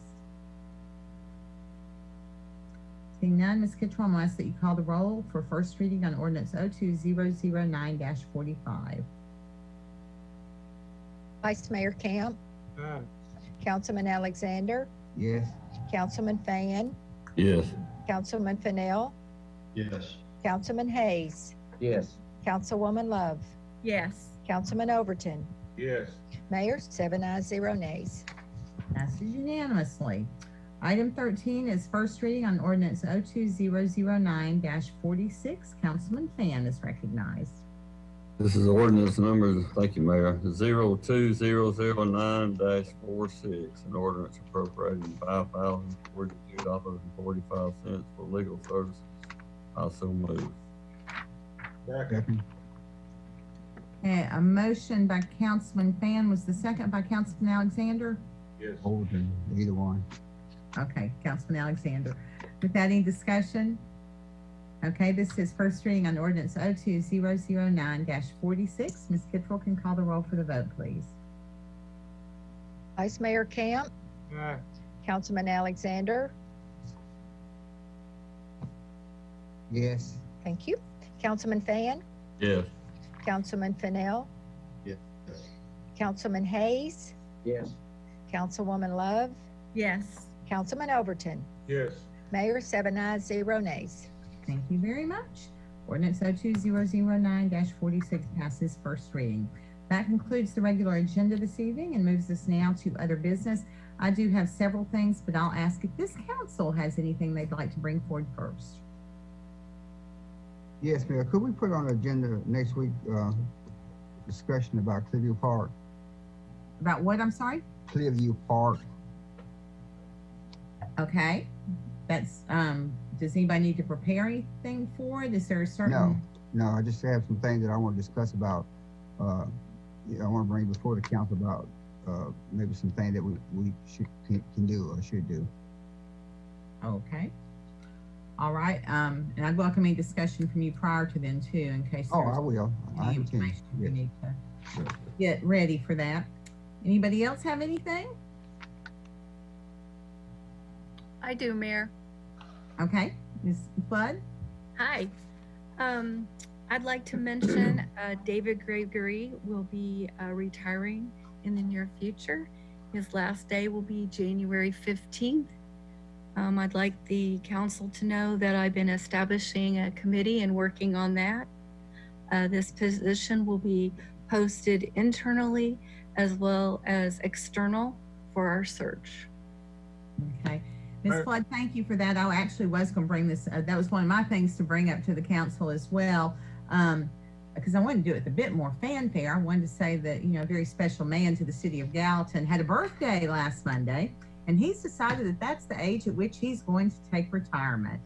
Seeing none, Ms. Kittrell, I'm going to ask that you call the roll for first reading on ordinance 02009-45. Vice Mayor Camp. Councilman Alexander. Yes. Councilman Fan. Yes. Councilman Fennell. Yes. Councilman Hayes. Yes. Councilwoman Love. Yes. Councilman Overton. Yes. Mayor, 7 ayes, 0 nays. Passes unanimously. Item 13 is first reading on ordinance 02009-46. Councilman Fan is recognized. This is ordinance number, thank you, Mayor, 02009-46, an ordinance appropriating $5,042.45 for legal services. Also move. Second. Okay, a motion by Councilman Fan, was the second by Councilman Alexander? Yes. Overton, either one. Okay, Councilman Alexander. Without any discussion? Okay, this is first reading on ordinance 02009-46. Ms. Kittrell can call the roll for the vote, please. Vice Mayor Camp, Aye. Councilman Alexander, Yes. thank you. Councilman Fan, Yes. Councilman Fennell, Yes. Councilman Hayes, Yes. Councilwoman Love, Yes. Councilman Overton. Yes. Mayor, 7 ayes, 0 nays. Thank you very much. Ordinance 02009-46 passes first reading. That concludes the regular agenda this evening and moves us now to other business. I do have several things, but I'll ask if this council has anything they'd like to bring forward first. Yes, Mayor. Could we put on the agenda next week, discussion about Clearview Park? About what, I'm sorry? Clearview Park. Okay. That's, does anybody need to prepare anything for it? Is there a certain? No, I just have some things that I want to discuss about, I want to bring before the council about, maybe some things that we can do or should do. Okay. All right. And I'd welcome any discussion from you prior to then too, in case Oh, there's I will. I any intend. information we Yes. need to Yes. get ready for that. Anybody else have anything? I do, Mayor. Okay. Ms. Flood? Hi. I'd like to mention David Gregory will be retiring in the near future. His last day will be January 15th. I'd like the council to know that I've been establishing a committee and working on that. This position will be posted internally as well as external for our search. Okay. Ms. Flood, thank you for that. I actually was going to bring this, that was one of my things to bring up to the council as well, because I wanted to do it with a bit more fanfare. I wanted to say that, you know, a very special man to the city of Gallatin had a birthday last Monday, and he's decided that that's the age at which he's going to take retirement.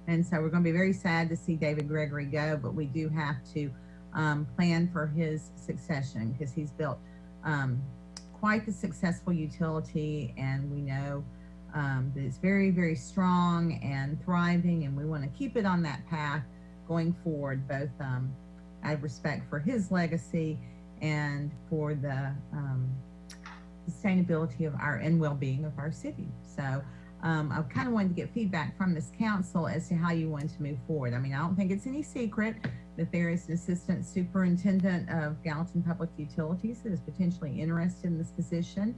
And so we're going to be very sad to see David Gregory go, but we do have to plan for his succession because he's built quite the successful utility, and we know that it's very, very strong and thriving, and we want to keep it on that path going forward, both out of respect for his legacy and for the sustainability of our and well-being of our city. So I kind of wanted to get feedback from this council as to how you want to move forward. I mean, I don't think it's any secret that there is an assistant superintendent of Gallatin Public Utilities that is potentially interested in this position.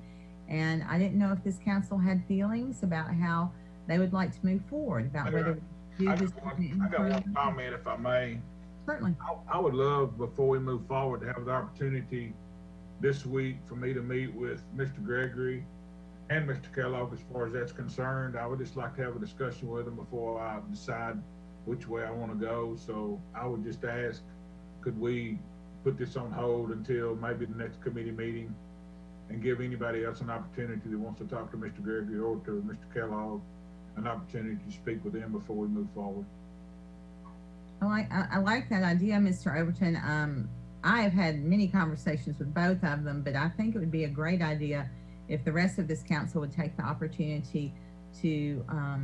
And I didn't know if this council had feelings about how they would like to move forward, about whether we do this. I got one comment, if I may. Certainly. I would love, before we move forward, to have the opportunity this week for me to meet with Mr. Gregory and Mr. Kellogg as far as that's concerned. I would just like to have a discussion with them before I decide which way I want to go. So I would just ask, could we put this on hold until maybe the next committee meeting and give anybody else an opportunity that wants to talk to Mr. Gregory or to Mr. Kellogg an opportunity to speak with them before we move forward? I like that idea, Mr. Overton. I have had many conversations with both of them, but I think it would be a great idea if the rest of this council would take the opportunity to, I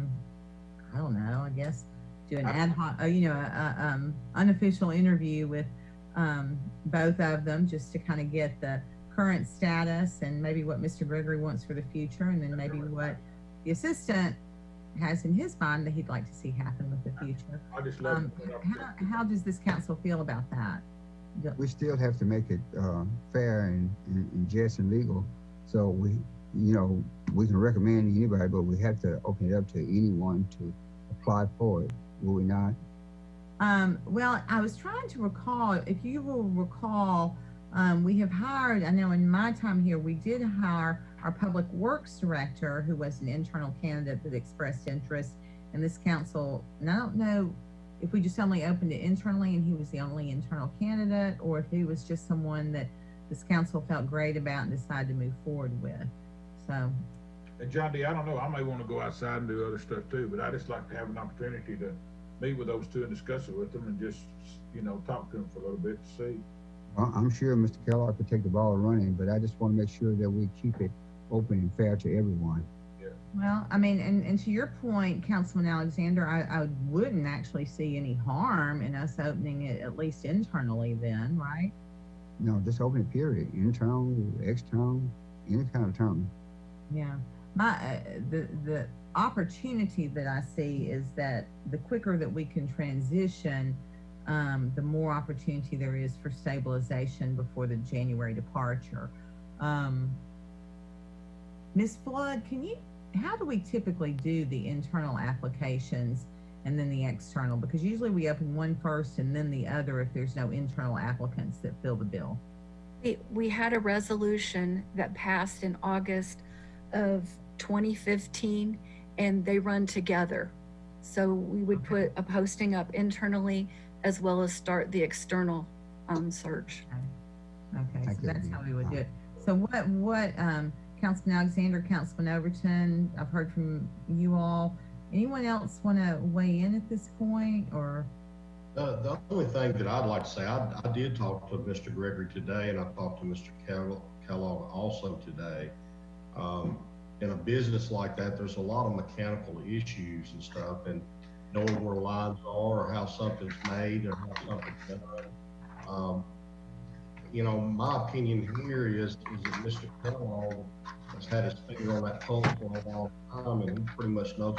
don't know, I guess, do an ad hoc, unofficial interview with both of them, just to kind of get the current status and maybe what Mr. Gregory wants for the future, and then maybe what the assistant has in his mind that he'd like to see happen with the future. I just love how does this council feel about that? We still have to make it fair and just and legal. So we can recommend anybody, but we have to open it up to anyone to apply for it. Will we not? Well, I was trying to recall, if you will recall, We have hired, I know in my time here, we did hire our public works director, who was an internal candidate that expressed interest in this council. And I don't know if we just only opened it internally and he was the only internal candidate, or if he was just someone that this council felt great about and decided to move forward with. So. And John D., I don't know, I may want to go outside and do other stuff too, but I just like to have an opportunity to meet with those two and discuss it with them and just, you know, talk to them for a little bit to see. Well, I'm sure Mr. Kellogg could take the ball running, but I just want to make sure that we keep it open and fair to everyone. Yeah. Well, I mean, and to your point, Councilman Alexander, I wouldn't actually see any harm in us opening it at least internally then, right? No, just open it, period. Internal, external, any kind of term. Yeah. The opportunity that I see is that the quicker that we can transition, the more opportunity there is for stabilization before the January departure. Ms. Flood, how do we typically do the internal applications and then the external? Because usually we open one first and then the other if there's no internal applicants that fill the bill. We had a resolution that passed in August of 2015, and they run together. So we would put a posting up internally as well as start the external search. Okay, so that's how we would do it. So what Councilman Alexander, Councilman Overton, I've heard from you all. Anyone else want to weigh in at this point, or? The only thing that I'd like to say, I did talk to Mr. Gregory today, and I talked to Mr. Kellogg also today. In a business like that, there's a lot of mechanical issues and stuff, and knowing where lines are or how something's made or how something's done. You know, my opinion here is that Mr. Kellogg has had his finger on that pulse for a long time, and he pretty much knows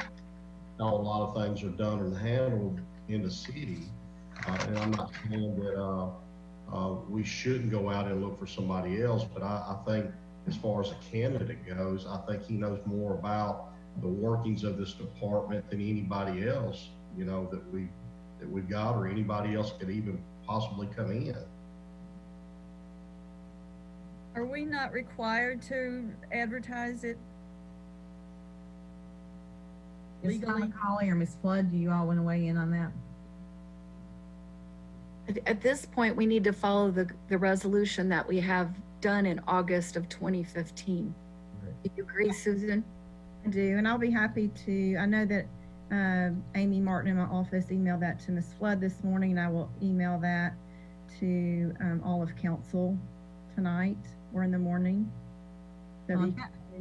how a lot of things are done and handled in the city. And I'm not saying that we shouldn't go out and look for somebody else, but I think as far as a candidate goes, I think he knows more about the workings of this department than anybody else, you know, that we've got, or anybody else could even possibly come in. Are we not required to advertise it legally? Ms. Macaulay or Ms. Flood, do you all want to weigh in on that? At this point, we need to follow the resolution that we have done in August of 2015. Do you agree, Susan? I do, and I'll be happy to. I know that Amy Martin in my office emailed that to Ms. Flood this morning, and I will email that to all of council tonight or in the morning. So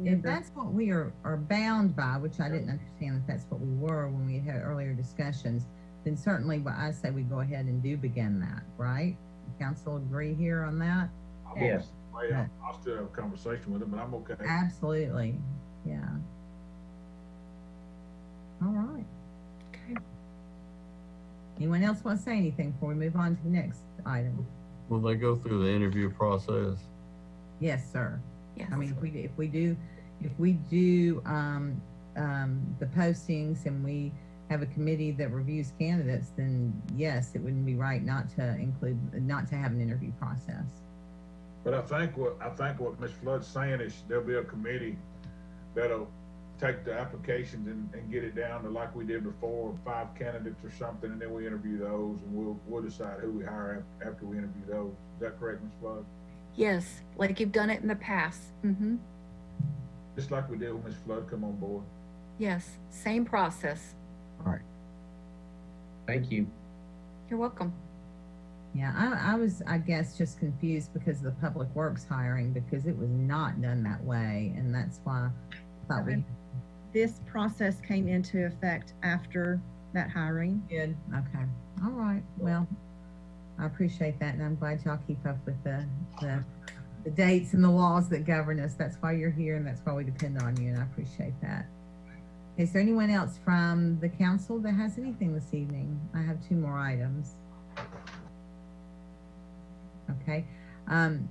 if that's what we are bound by, which I didn't understand that that's what we were when we had earlier discussions, then certainly what I say we go ahead and do begin that, right? Council agree here on that? Yes. I'll still have a conversation with him, but I'm okay. Absolutely. Yeah. All right. Okay. Anyone else want to say anything before we move on to the next item? Will they go through the interview process? Yes, sir. Yes. I mean, if we do the postings and we have a committee that reviews candidates, then yes, it wouldn't be right not to have an interview process. But I think what Ms. Flood's saying is there'll be a committee that'll take the applications and get it down to like we did before, 5 candidates or something, and then we interview those, and we'll decide who we hire after we interview those. Is that correct, Ms. Flood? Yes, like you've done it in the past. Mm-hmm. Just like we did when Ms. Flood come on board. Yes, same process. All right. Thank you. You're welcome. Yeah, I was, I guess, just confused because of the public works hiring, because it was not done that way, and that's why I thought this process came into effect after that hiring. Good. Okay. All right. Well, I appreciate that, and I'm glad y'all keep up with the dates and the laws that govern us. That's why you're here, and that's why we depend on you, and I appreciate that. Is there anyone else from the council that has anything this evening? I have 2 more items. Okay.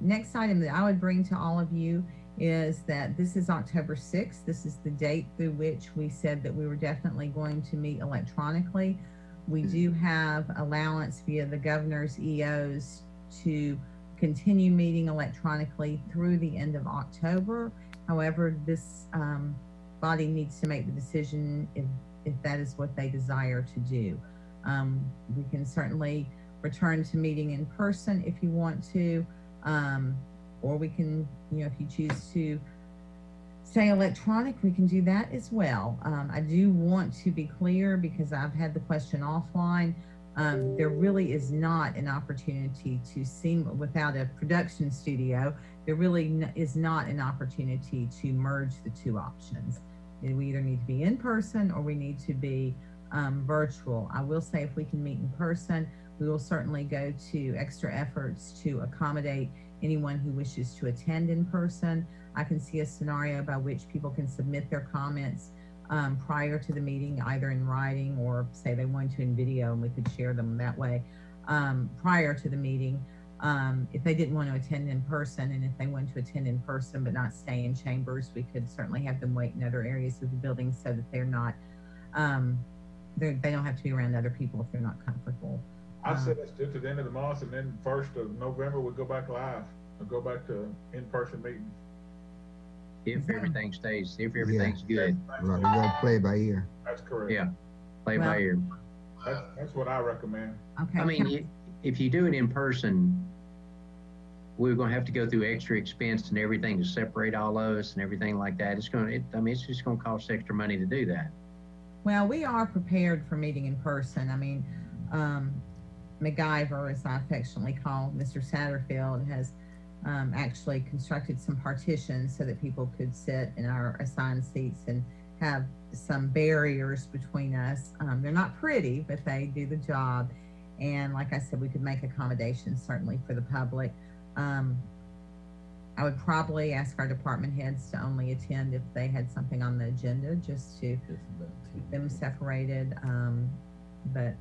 Next item that I would bring to all of you is that this is October 6th. This is the date through which we said that we were definitely going to meet electronically. We do have allowance via the governor's EOs to continue meeting electronically through the end of October. However, this body needs to make the decision if that is what they desire to do. We can certainly return to meeting in person if you want to, or we can, if you choose to stay electronic, we can do that as well. I do want to be clear because I've had the question offline. There really is not an opportunity to see without a production studio. There really is not an opportunity to merge the two options. We either need to be in person or we need to be virtual. I will say if we can meet in person, we will certainly go to extra efforts to accommodate anyone who wishes to attend in person. I can see a scenario by which people can submit their comments prior to the meeting, either in writing or say they want to in video, and we could share them that way prior to the meeting. If they didn't want to attend in person, and if they want to attend in person but not stay in chambers, we could certainly have them wait in other areas of the building so that they're not, they don't have to be around other people if they're not comfortable. I said let's do it to the end of the month, and then 1st of November we'll go back live. We'll go back to in-person meetings. If everything's good. Right, we gotta play by ear. That's correct. Yeah, play by ear. That's what I recommend. Okay. I mean, if you do it in person, we're gonna have to go through extra expense and everything to separate all of us and everything like that. It's just gonna cost extra money to do that. Well, we are prepared for meeting in person. I mean, MacGyver, as I affectionately call Mr. Satterfield, has actually constructed some partitions so that people could sit in our assigned seats and have some barriers between us. They're not pretty, but they do the job. And like I said, we could make accommodations certainly for the public. I would probably ask our department heads to only attend if they had something on the agenda, just to keep them separated. But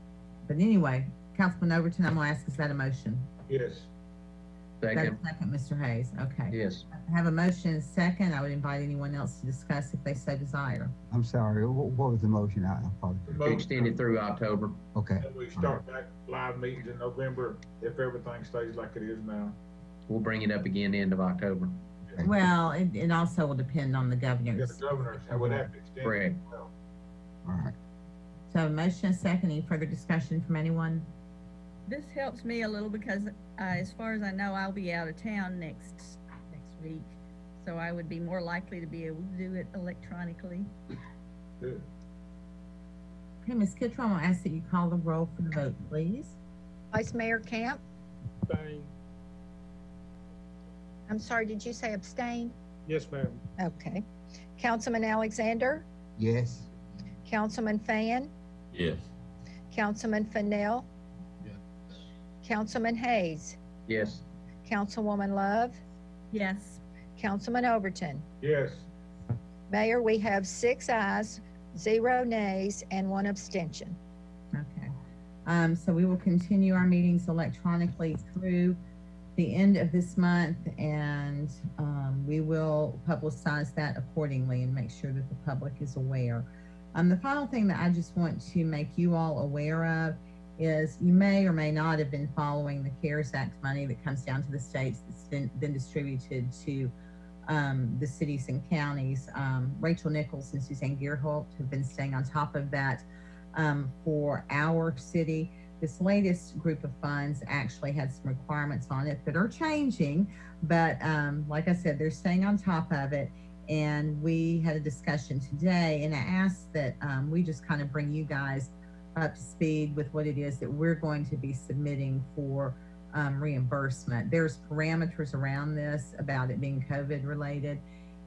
anyway, Councilman Overton, I'm gonna ask, is that a motion? Yes. Second. Second, Mr. Hayes. Okay. Yes. I have a motion and second. I would invite anyone else to discuss if they so desire. I'm sorry, what was the motion? I apologize. Extended through October. Okay. And we start back live meetings in November if everything stays like it is now. We'll bring it up again the end of October. Well, it also will depend on the Yeah, governors. the governors would have to extend. Correct. It as well. All right. So a motion and second. Any further discussion from anyone? This helps me a little because as far as I know, I'll be out of town next week. So I would be more likely to be able to do it electronically. Good. Okay, Ms. Kittrell, I'm gonna ask that you call the roll for the vote, please. Vice Mayor Camp. Abstain. I'm sorry, did you say abstain? Yes, ma'am. Okay. Councilman Alexander, Yes. Councilman Fan, Yes. Councilman Fennell, Yes. Councilman Hayes, Yes. Councilwoman Love, Yes. Councilman Overton. Yes. Mayor, we have 6 ayes, 0 nays, and 1 abstention. Okay. So we will continue our meetings electronically through the end of this month, and we will publicize that accordingly and make sure that the public is aware. The final thing that I just want to make you all aware of is you may or may not have been following the CARES Act money that comes down to the states that's been distributed to the cities and counties. Rachel Nichols and Suzanne Gearholt have been staying on top of that for our city. This latest group of funds actually had some requirements on it that are changing, but like I said, they're staying on top of it. And we had a discussion today, and I asked that we just kind of bring you guys up to speed with what it is that we're going to be submitting for reimbursement. There's parameters around this about it being COVID related,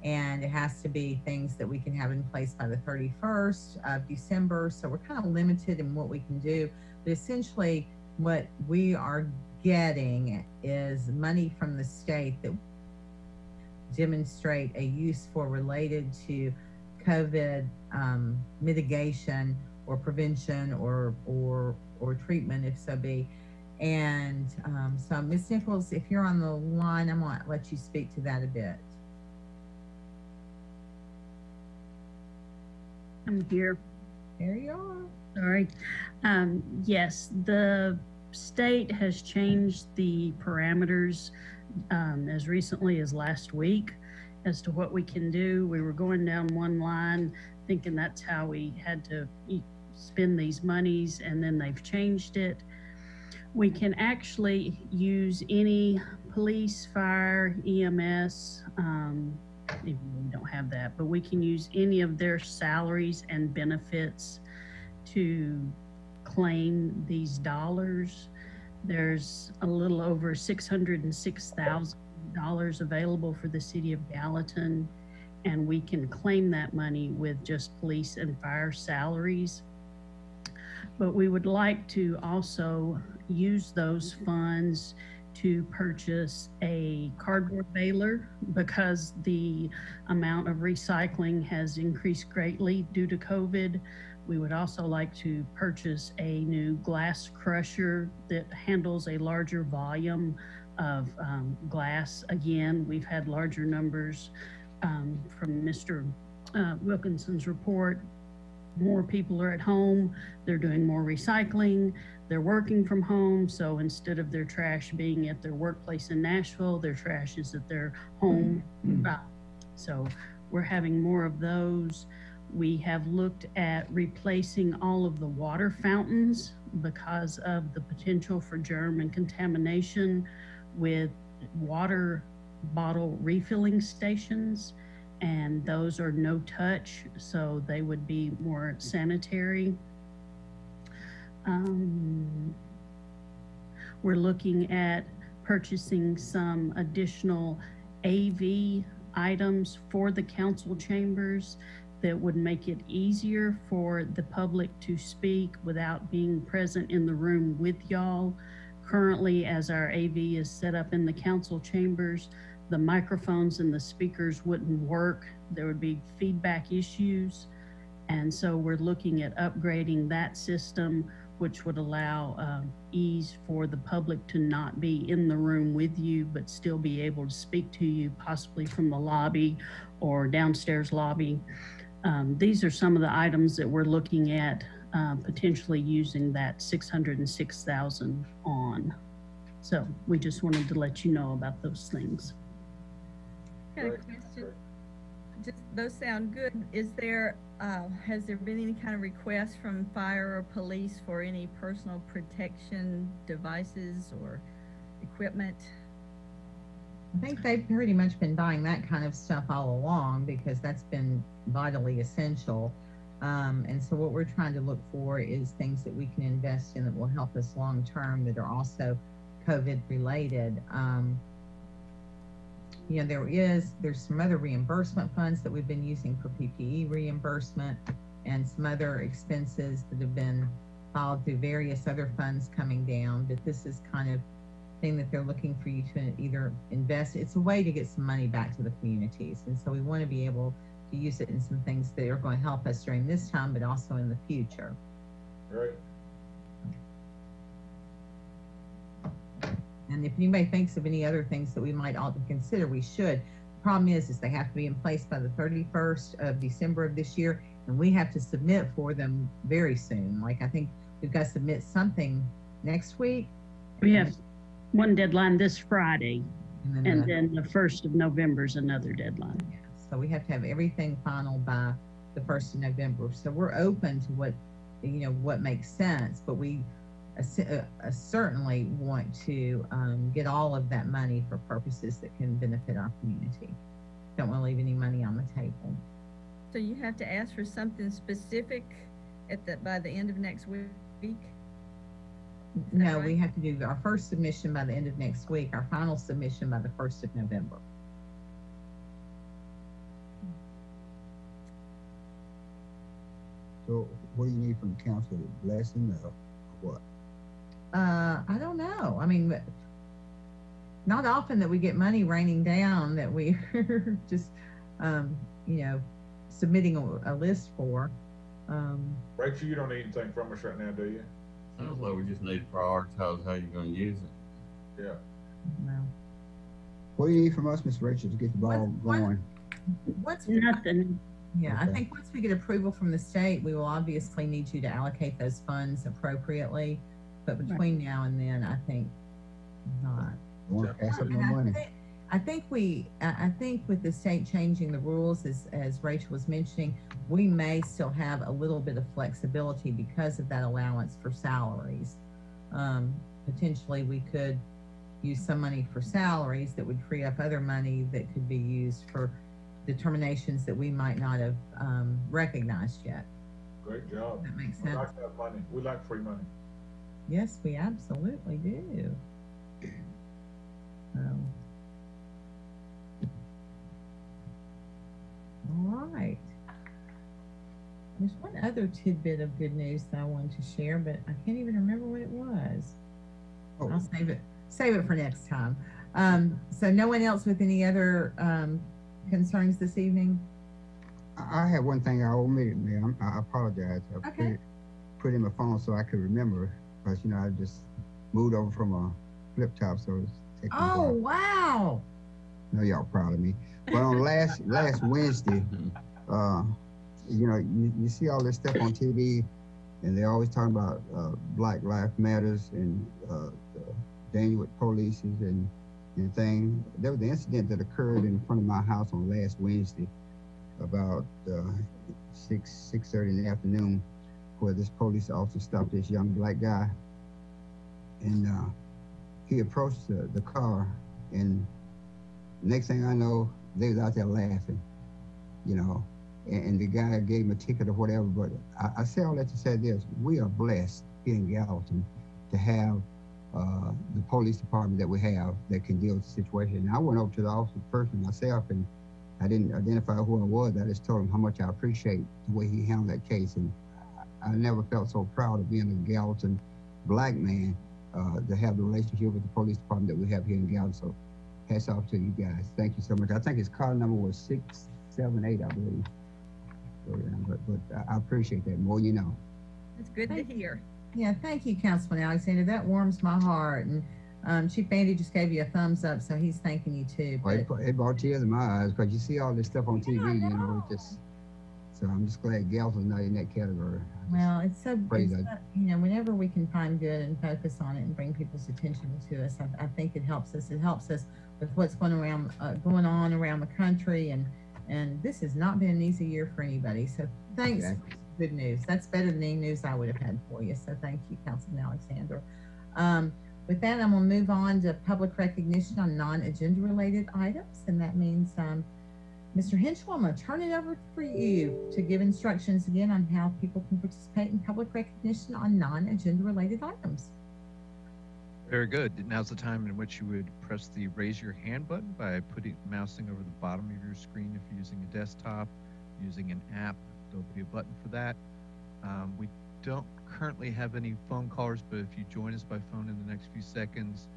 and it has to be things that we can have in place by the 31st of December. So we're kind of limited in what we can do. But essentially, what we are getting is money from the state that demonstrate a use for related to COVID mitigation or prevention or treatment, if so be. And so, Ms. Nichols, if you're on the line, I'm going to let you speak to that a bit. I'm here. There you are. All right. Yes, the state has changed the parameters as recently as last week as to what we can do. We were going down one line thinking that's how we had to spend these monies, and then they've changed it. We can actually use any police, fire, EMS, even though we don't have that, but we can use any of their salaries and benefits to claim these dollars. There's a little over $606,000 available for the city of Gallatin, and we can claim that money with just police and fire salaries. But we would like to also use those funds to purchase a cardboard baler because the amount of recycling has increased greatly due to COVID. We would also like to purchase a new glass crusher that handles a larger volume of glass. Again, we've had larger numbers from Mr. Wilkinson's report. More people are at home, they're doing more recycling, they're working from home, so instead of their trash being at their workplace in Nashville, their trash is at their home. So we're having more of those. We have looked at replacing all of the water fountains because of the potential for germ and contamination with water bottle refilling stations, and those are no touch, so they would be more sanitary. We're looking at purchasing some additional AV items for the council chambers that would make it easier for the public to speak without being present in the room with y'all. Currently, as our AV is set up in the council chambers, the microphones and the speakers wouldn't work. There would be feedback issues. And so we're looking at upgrading that system, which would allow ease for the public to not be in the room with you, but still be able to speak to you, possibly from the lobby or downstairs lobby. These are some of the items that we're looking at potentially using that $606,000 on. So we just wanted to let you know about those things. Got a question. Just those sound good. Is there has there been any kind of request from fire or police for any personal protection devices or equipment? I think they've pretty much been buying that kind of stuff all along because that's been vitally essential. And so what we're trying to look for is things that we can invest in that will help us long term that are also COVID related. You know, there's some other reimbursement funds that we've been using for PPE reimbursement and some other expenses that have been filed through various other funds coming down. But this is kind of thing that they're looking for you to either invest. It's a way to get some money back to the communities. And so we want to be able to use it in some things that are going to help us during this time, but also in the future. Right. And if anybody thinks of any other things that we might ought to consider, we should. The problem is they have to be in place by the 31st of December of this year, and we have to submit for them very soon. Like I think we've got to submit something next week. We have one deadline this Friday, and then the 1st of November is another deadline. Yeah, so we have to have everything final by the 1st of November. So we're open to what, you know, what makes sense, but we certainly want to get all of that money for purposes that can benefit our community. Don't want to leave any money on the table. So you have to ask for something specific by the end of next week? No, right? We have to do our first submission by the end of next week, our final submission by the 1st of November. So what do you need from the council? Blessing or what? I don't know. I mean, not often that we get money raining down that we just, you know, submitting a list for. Rachel, you don't need anything from us right now, do you? Sounds like we just need to prioritize how you're going to use it. Yeah. No. What do you need from us, Miss Rachel, to get the ball going? Nothing. Yeah, okay. I think once we get approval from the state, we will obviously need you to allocate those funds appropriately. but between now and then, I think not. Want to pass up no And money. I think with the state changing the rules, as Rachel was mentioning, we may still have a little bit of flexibility because of that allowance for salaries. Potentially, we could use some money for salaries that would free up other money that could be used for determinations that we might not have recognized yet. Great job. That makes We sense. like that money. We like free money. Yes, we absolutely do. All right. There's one other tidbit of good news that I wanted to share, but I can't even remember what it was. Oh. I'll save it for next time. So no one else with any other concerns this evening? I have one thing I omitted, ma'am. I apologize. I Okay. put in my phone so I could remember, because I just moved over from a flip top, so it's taking a Oh, while. wow. I know y'all proud of me. But on last Wednesday, you see all this stuff on TV, and they're always talking about Black Lives Matters and the danger with police and thing. There was an incident that occurred in front of my house on last Wednesday, about 6:30 in the afternoon, where this police officer stopped this young black guy, and he approached the car, and next thing I know, they was out there laughing, and the guy gave him a ticket or whatever. But I say all that to say this: we are blessed here in Gallatin to have the police department that we have that can deal with the situation. And I went over to the officer personally myself, and I didn't identify who I was. I just told him how much I appreciate the way he handled that case. And I never felt so proud of being a Gallatin black man to have the relationship with the police department that we have here in Gallatin. So hats off to you guys. Thank you so much. I think his car number was 678, I believe. So, but I appreciate that. More you know. It's good to hear. Yeah, thank you, Councilman Alexander. That warms my heart. And Chief Andy just gave you a thumbs up, so he's thanking you too. Well, it brought tears in my eyes, because you see all this stuff on TV, so I'm just glad Gallatin's not in that category. Well, it's so, Praise whenever we can find good and focus on it and bring people's attention to us, I think it helps us. It helps us with what's going on around the country, and this has not been an easy year for anybody. So thanks. Exactly. Good news. That's better than any news I would have had for you. So thank you, Councilman Alexander. With that, I'm going to move on to public recognition on non-agenda related items, and that means Mr. Henschel, I'm going to turn it over for you to give instructions again on how people can participate in public recognition on non-agenda related items. Very good. Now's the time in which you would press the raise your hand button by mousing over the bottom of your screen if you're using a desktop, using an app. There'll be a button for that. We don't currently have any phone callers, but if you join us by phone in the next few seconds,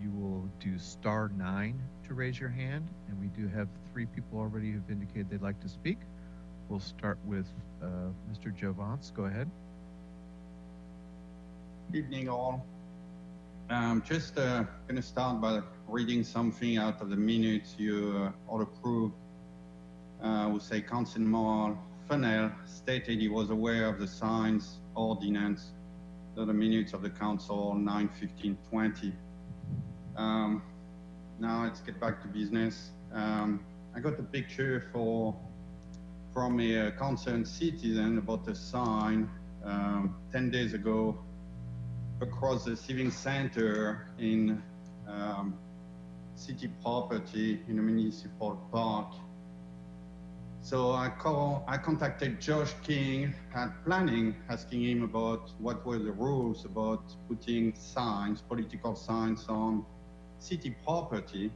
you will do *9 to raise your hand. And we do have 3 people already who've indicated they'd like to speak. We'll start with Mr. Jovance. Go ahead. Good evening, all. Just going to start by reading something out of the minutes you all approved. We say Councilman Fennell stated he was aware of the signs ordinance, so the minutes of the council 9/15/20. Now let's get back to business. I got a picture from a concerned citizen about a sign 10 days ago across the Civic Center in city property in a municipal park. So I contacted Josh King at Planning, asking him about what were the rules about putting signs, political signs on city property.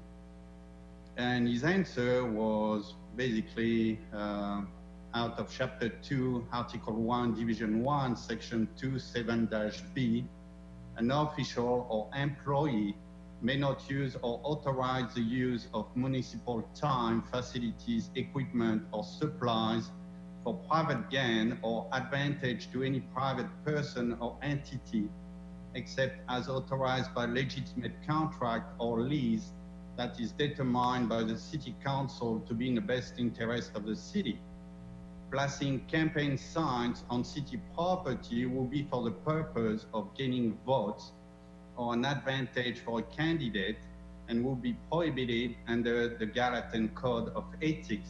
And his answer was basically out of Chapter 2, Article 1, Division 1, Section 27-B, an official or employee may not use or authorize the use of municipal time, facilities, equipment, or supplies for private gain or advantage to any private person or entity, except as authorized by legitimate contract or lease that is determined by the city council to be in the best interest of the city. placing campaign signs on city property will be for the purpose of gaining votes or an advantage for a candidate and will be prohibited under the Gallatin Code of Ethics,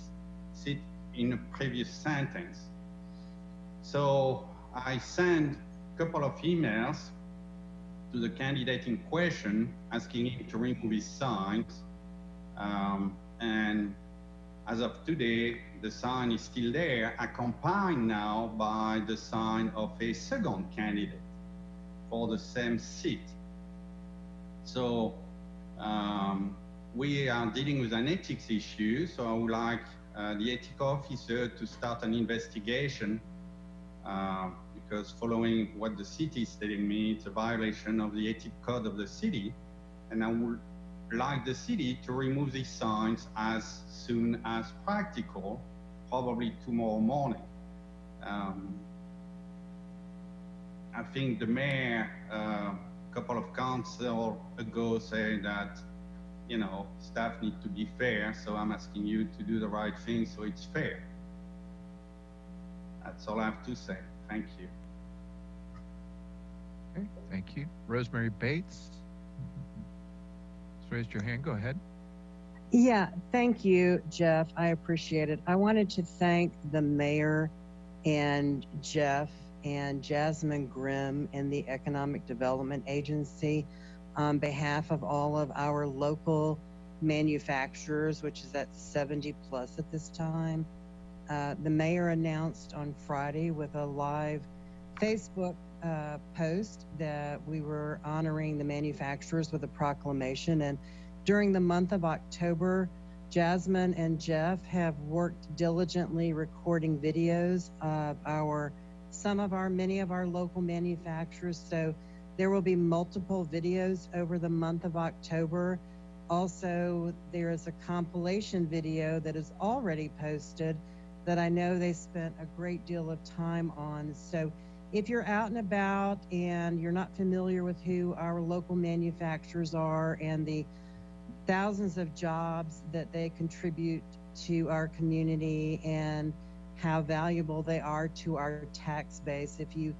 sit in a previous sentence. So I sent a couple of emails to the candidate in question asking him to remove his signs. And as of today, the sign is still there, accompanied now by the sign of a second candidate for the same seat. So we are dealing with an ethics issue, so I would like the ethics officer to start an investigation because following what the city is telling me, it's a violation of the ethics code of the city, and I would like the city to remove these signs as soon as practical, probably tomorrow morning. I think the mayor, a couple of council ago said that, you know, staff need to be fair, so I'm asking you to do the right thing so it's fair. That's all I have to say. Thank you. Okay, thank you. Rosemary Bates, just raised your hand. Go ahead. Yeah, thank you, Jeff. I appreciate it. I wanted to thank the mayor and Jeff and Jasmine Grimm and the Economic Development Agency on behalf of all of our local manufacturers, which is at 70 plus at this time. The mayor announced on Friday with a live Facebook post that we were honoring the manufacturers with a proclamation. And during the month of October, Jasmine and Jeff have worked diligently recording videos of many of our local manufacturers. So there will be multiple videos over the month of October. Also, there is a compilation video that is already posted that I know they spent a great deal of time on. So if you're out and about and you're not familiar with who our local manufacturers are and the thousands of jobs that they contribute to our community and how valuable they are to our tax base, if you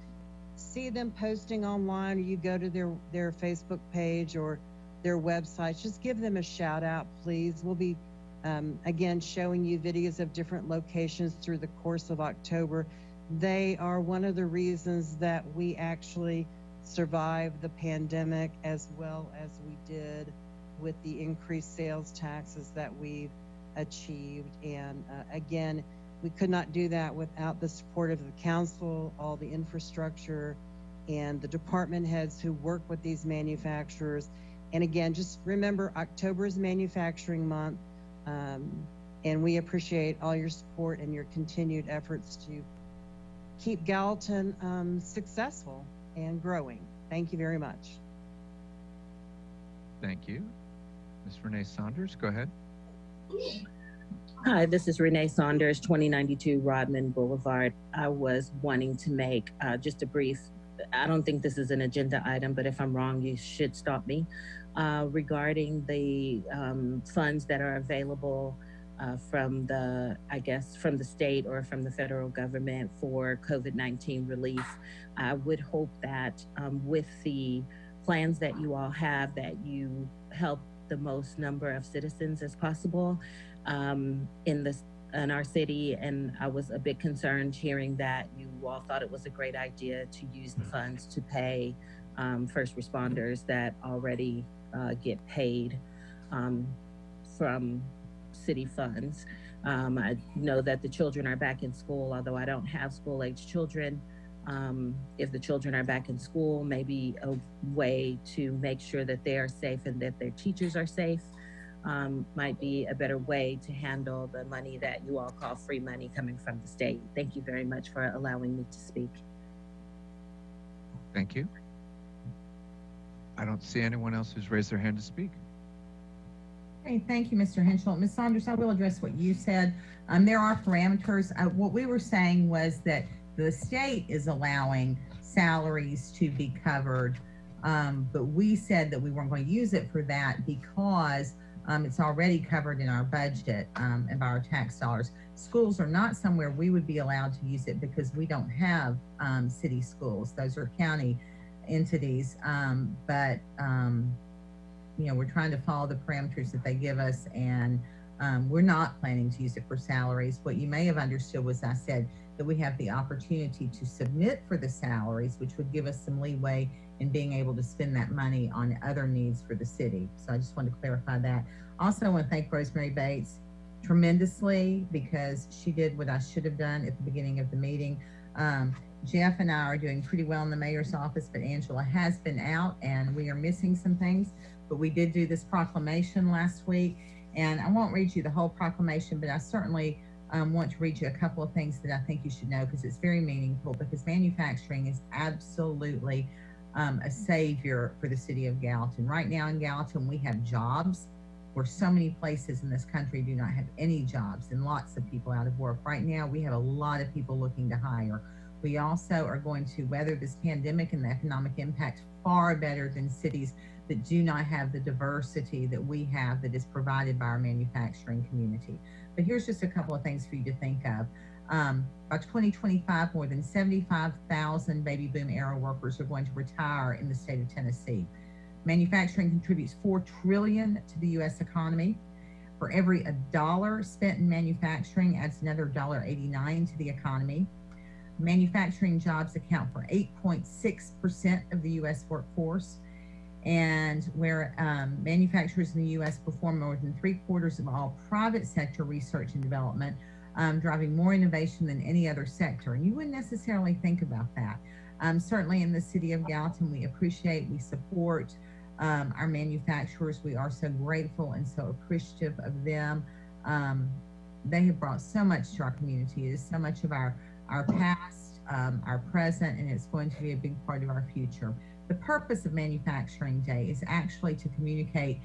see them posting online or you go to their Facebook page or their websites, just give them a shout out, please. We'll be again showing you videos of different locations through the course of October. They are one of the reasons that we actually survived the pandemic as well as we did with the increased sales taxes that we've achieved. And again, we could not do that without the support of the council, all the infrastructure, and the department heads who work with these manufacturers. And again, just remember, October is Manufacturing Month, and we appreciate all your support and your continued efforts to keep Gallatin successful and growing. Thank you very much. Thank you. Ms. Renee Saunders, go ahead. Hi, this is Renee Saunders, 2092 Rodman Boulevard. I was wanting to make just a brief, I don't think this is an agenda item, but if I'm wrong, you should stop me, regarding the funds that are available from the, I guess, from the state or from the federal government for COVID-19 relief. I would hope that with the plans that you all have, that you help the most number of citizens as possible in our city. And I was a bit concerned hearing that you all thought it was a great idea to use the funds to pay first responders that already get paid from city funds. I know that the children are back in school, although I don't have school-age children. If the children are back in school, maybe a way to make sure that they are safe and that their teachers are safe might be a better way to handle the money that you all call free money coming from the state. Thank you very much for allowing me to speak. Thank you. I don't see anyone else who's raised their hand to speak. Okay, thank you, Mr. Henschel. Ms. Saunders, I will address what you said. There are parameters. What we were saying was that the state is allowing salaries to be covered, but we said that we weren't going to use it for that because It's already covered in our budget of our tax dollars. Schools are not somewhere we would be allowed to use it because we don't have city schools. Those are county entities. You know, we're trying to follow the parameters that they give us, and we're not planning to use it for salaries. What you may have understood was I said that we have the opportunity to submit for the salaries, which would give us some leeway in being able to spend that money on other needs for the city. So I just wanted to clarify that. Also, I want to thank Rosemary Bates tremendously because she did what I should have done at the beginning of the meeting. Jeff and I are doing pretty well in the mayor's office, but Angela has been out and we are missing some things. But we did do this proclamation last week, and I won't read you the whole proclamation, but I certainly want to read you a couple of things that I think you should know because it's very meaningful, because manufacturing is absolutely a savior for the city of Gallatin. Right now in Gallatin, we have jobs where so many places in this country do not have any jobs and lots of people out of work. Right now, we have a lot of people looking to hire. We also are going to weather this pandemic and the economic impact far better than cities that do not have the diversity that we have that is provided by our manufacturing community. But here's just a couple of things for you to think of. By 2025, more than 75,000 baby boom era workers are going to retire in the state of Tennessee. Manufacturing contributes $4 trillion to the U.S. economy. For every $1 spent in manufacturing adds another $1.89 to the economy. Manufacturing jobs account for 8.6% of the U.S. workforce. And where manufacturers in the U.S. perform more than 3/4 of all private sector research and development, driving more innovation than any other sector. And you wouldn't necessarily think about that. Certainly in the city of Gallatin, we appreciate, we support our manufacturers. We are so grateful and so appreciative of them. They have brought so much to our community. It is so much of our past, our present, and it's going to be a big part of our future. The purpose of Manufacturing Day is actually to communicate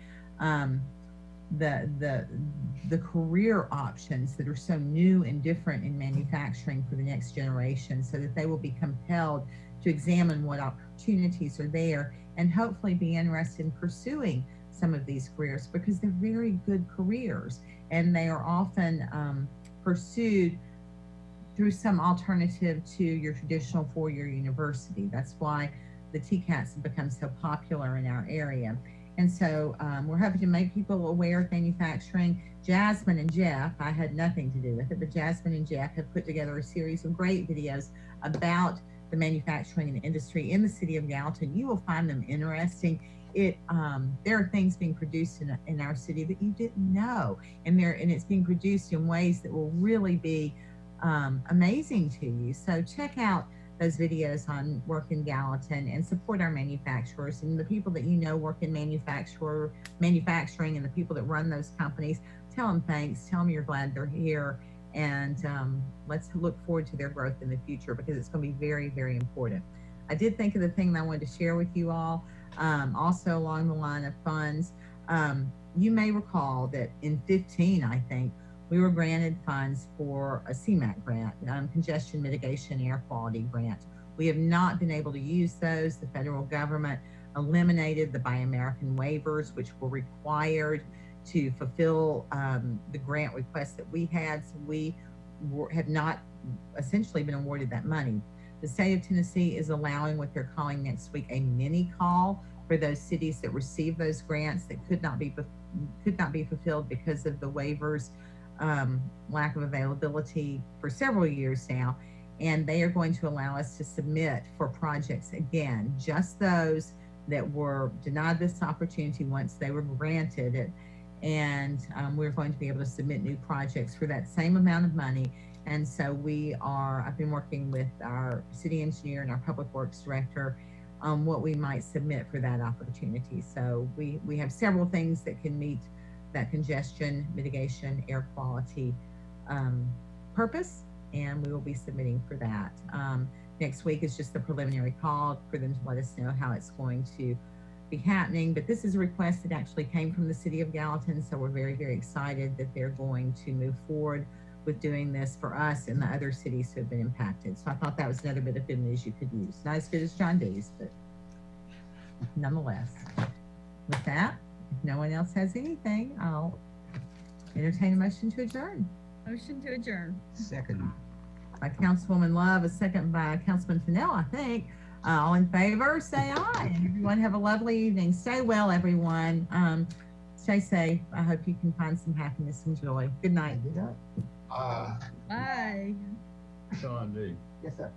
the career options that are so new and different in manufacturing for the next generation, so that they will be compelled to examine what opportunities are there and hopefully be interested in pursuing some of these careers, because they're very good careers and they are often pursued through some alternative to your traditional four-year university. That's why the TCATs have become so popular in our area. And so we're hoping to make people aware of manufacturing. Jasmine and Jeff, I had nothing to do with it, but Jasmine and Jeff have put together a series of great videos about the manufacturing industry in the city of Gallatin. You will find them interesting. There are things being produced in our city that you didn't know, and it's being produced in ways that will really be amazing to you. So check out those videos on Work in Gallatin and support our manufacturers and the people that you know work in manufacturing and the people that run those companies. Tell them thanks, tell them you're glad they're here, and let's look forward to their growth in the future, because it's going to be very, very important. I did think of the thing that I wanted to share with you all, also along the line of funds. You may recall that in 15, I think, we were granted funds for a CMAQ grant, Congestion Mitigation Air Quality Grant. We have not been able to use those. The federal government eliminated the Buy American waivers, which were required to fulfill the grant requests that we had. So we have not essentially been awarded that money. The state of Tennessee is allowing what they're calling next week a mini call for those cities that receive those grants that could not be fulfilled because of the waivers lack of availability for several years now, and they are going to allow us to submit for projects again, just those that were denied this opportunity once they were granted it, and we're going to be able to submit new projects for that same amount of money. And so I've been working with our city engineer and our public works director on what we might submit for that opportunity. So we have several things that can meet that congestion mitigation air quality purpose, and we will be submitting for that. Next week is just the preliminary call for them to let us know how it's going to be happening. But this is a request that actually came from the city of Gallatin, so we're very, very excited that they're going to move forward with doing this for us and the other cities who have been impacted. So I thought that was another bit of good news you could use. Not as good as John Dee's, but nonetheless. With that, If no one else has anything, I'll entertain a motion to adjourn. Motion to adjourn. Second. By Councilwoman Love, a second by Councilman Fennell, I think. All in favor, say aye. And everyone have a lovely evening. Stay well, everyone. Stay safe. I hope you can find some happiness and joy. Good night. Bye. Sean D. Yes, sir.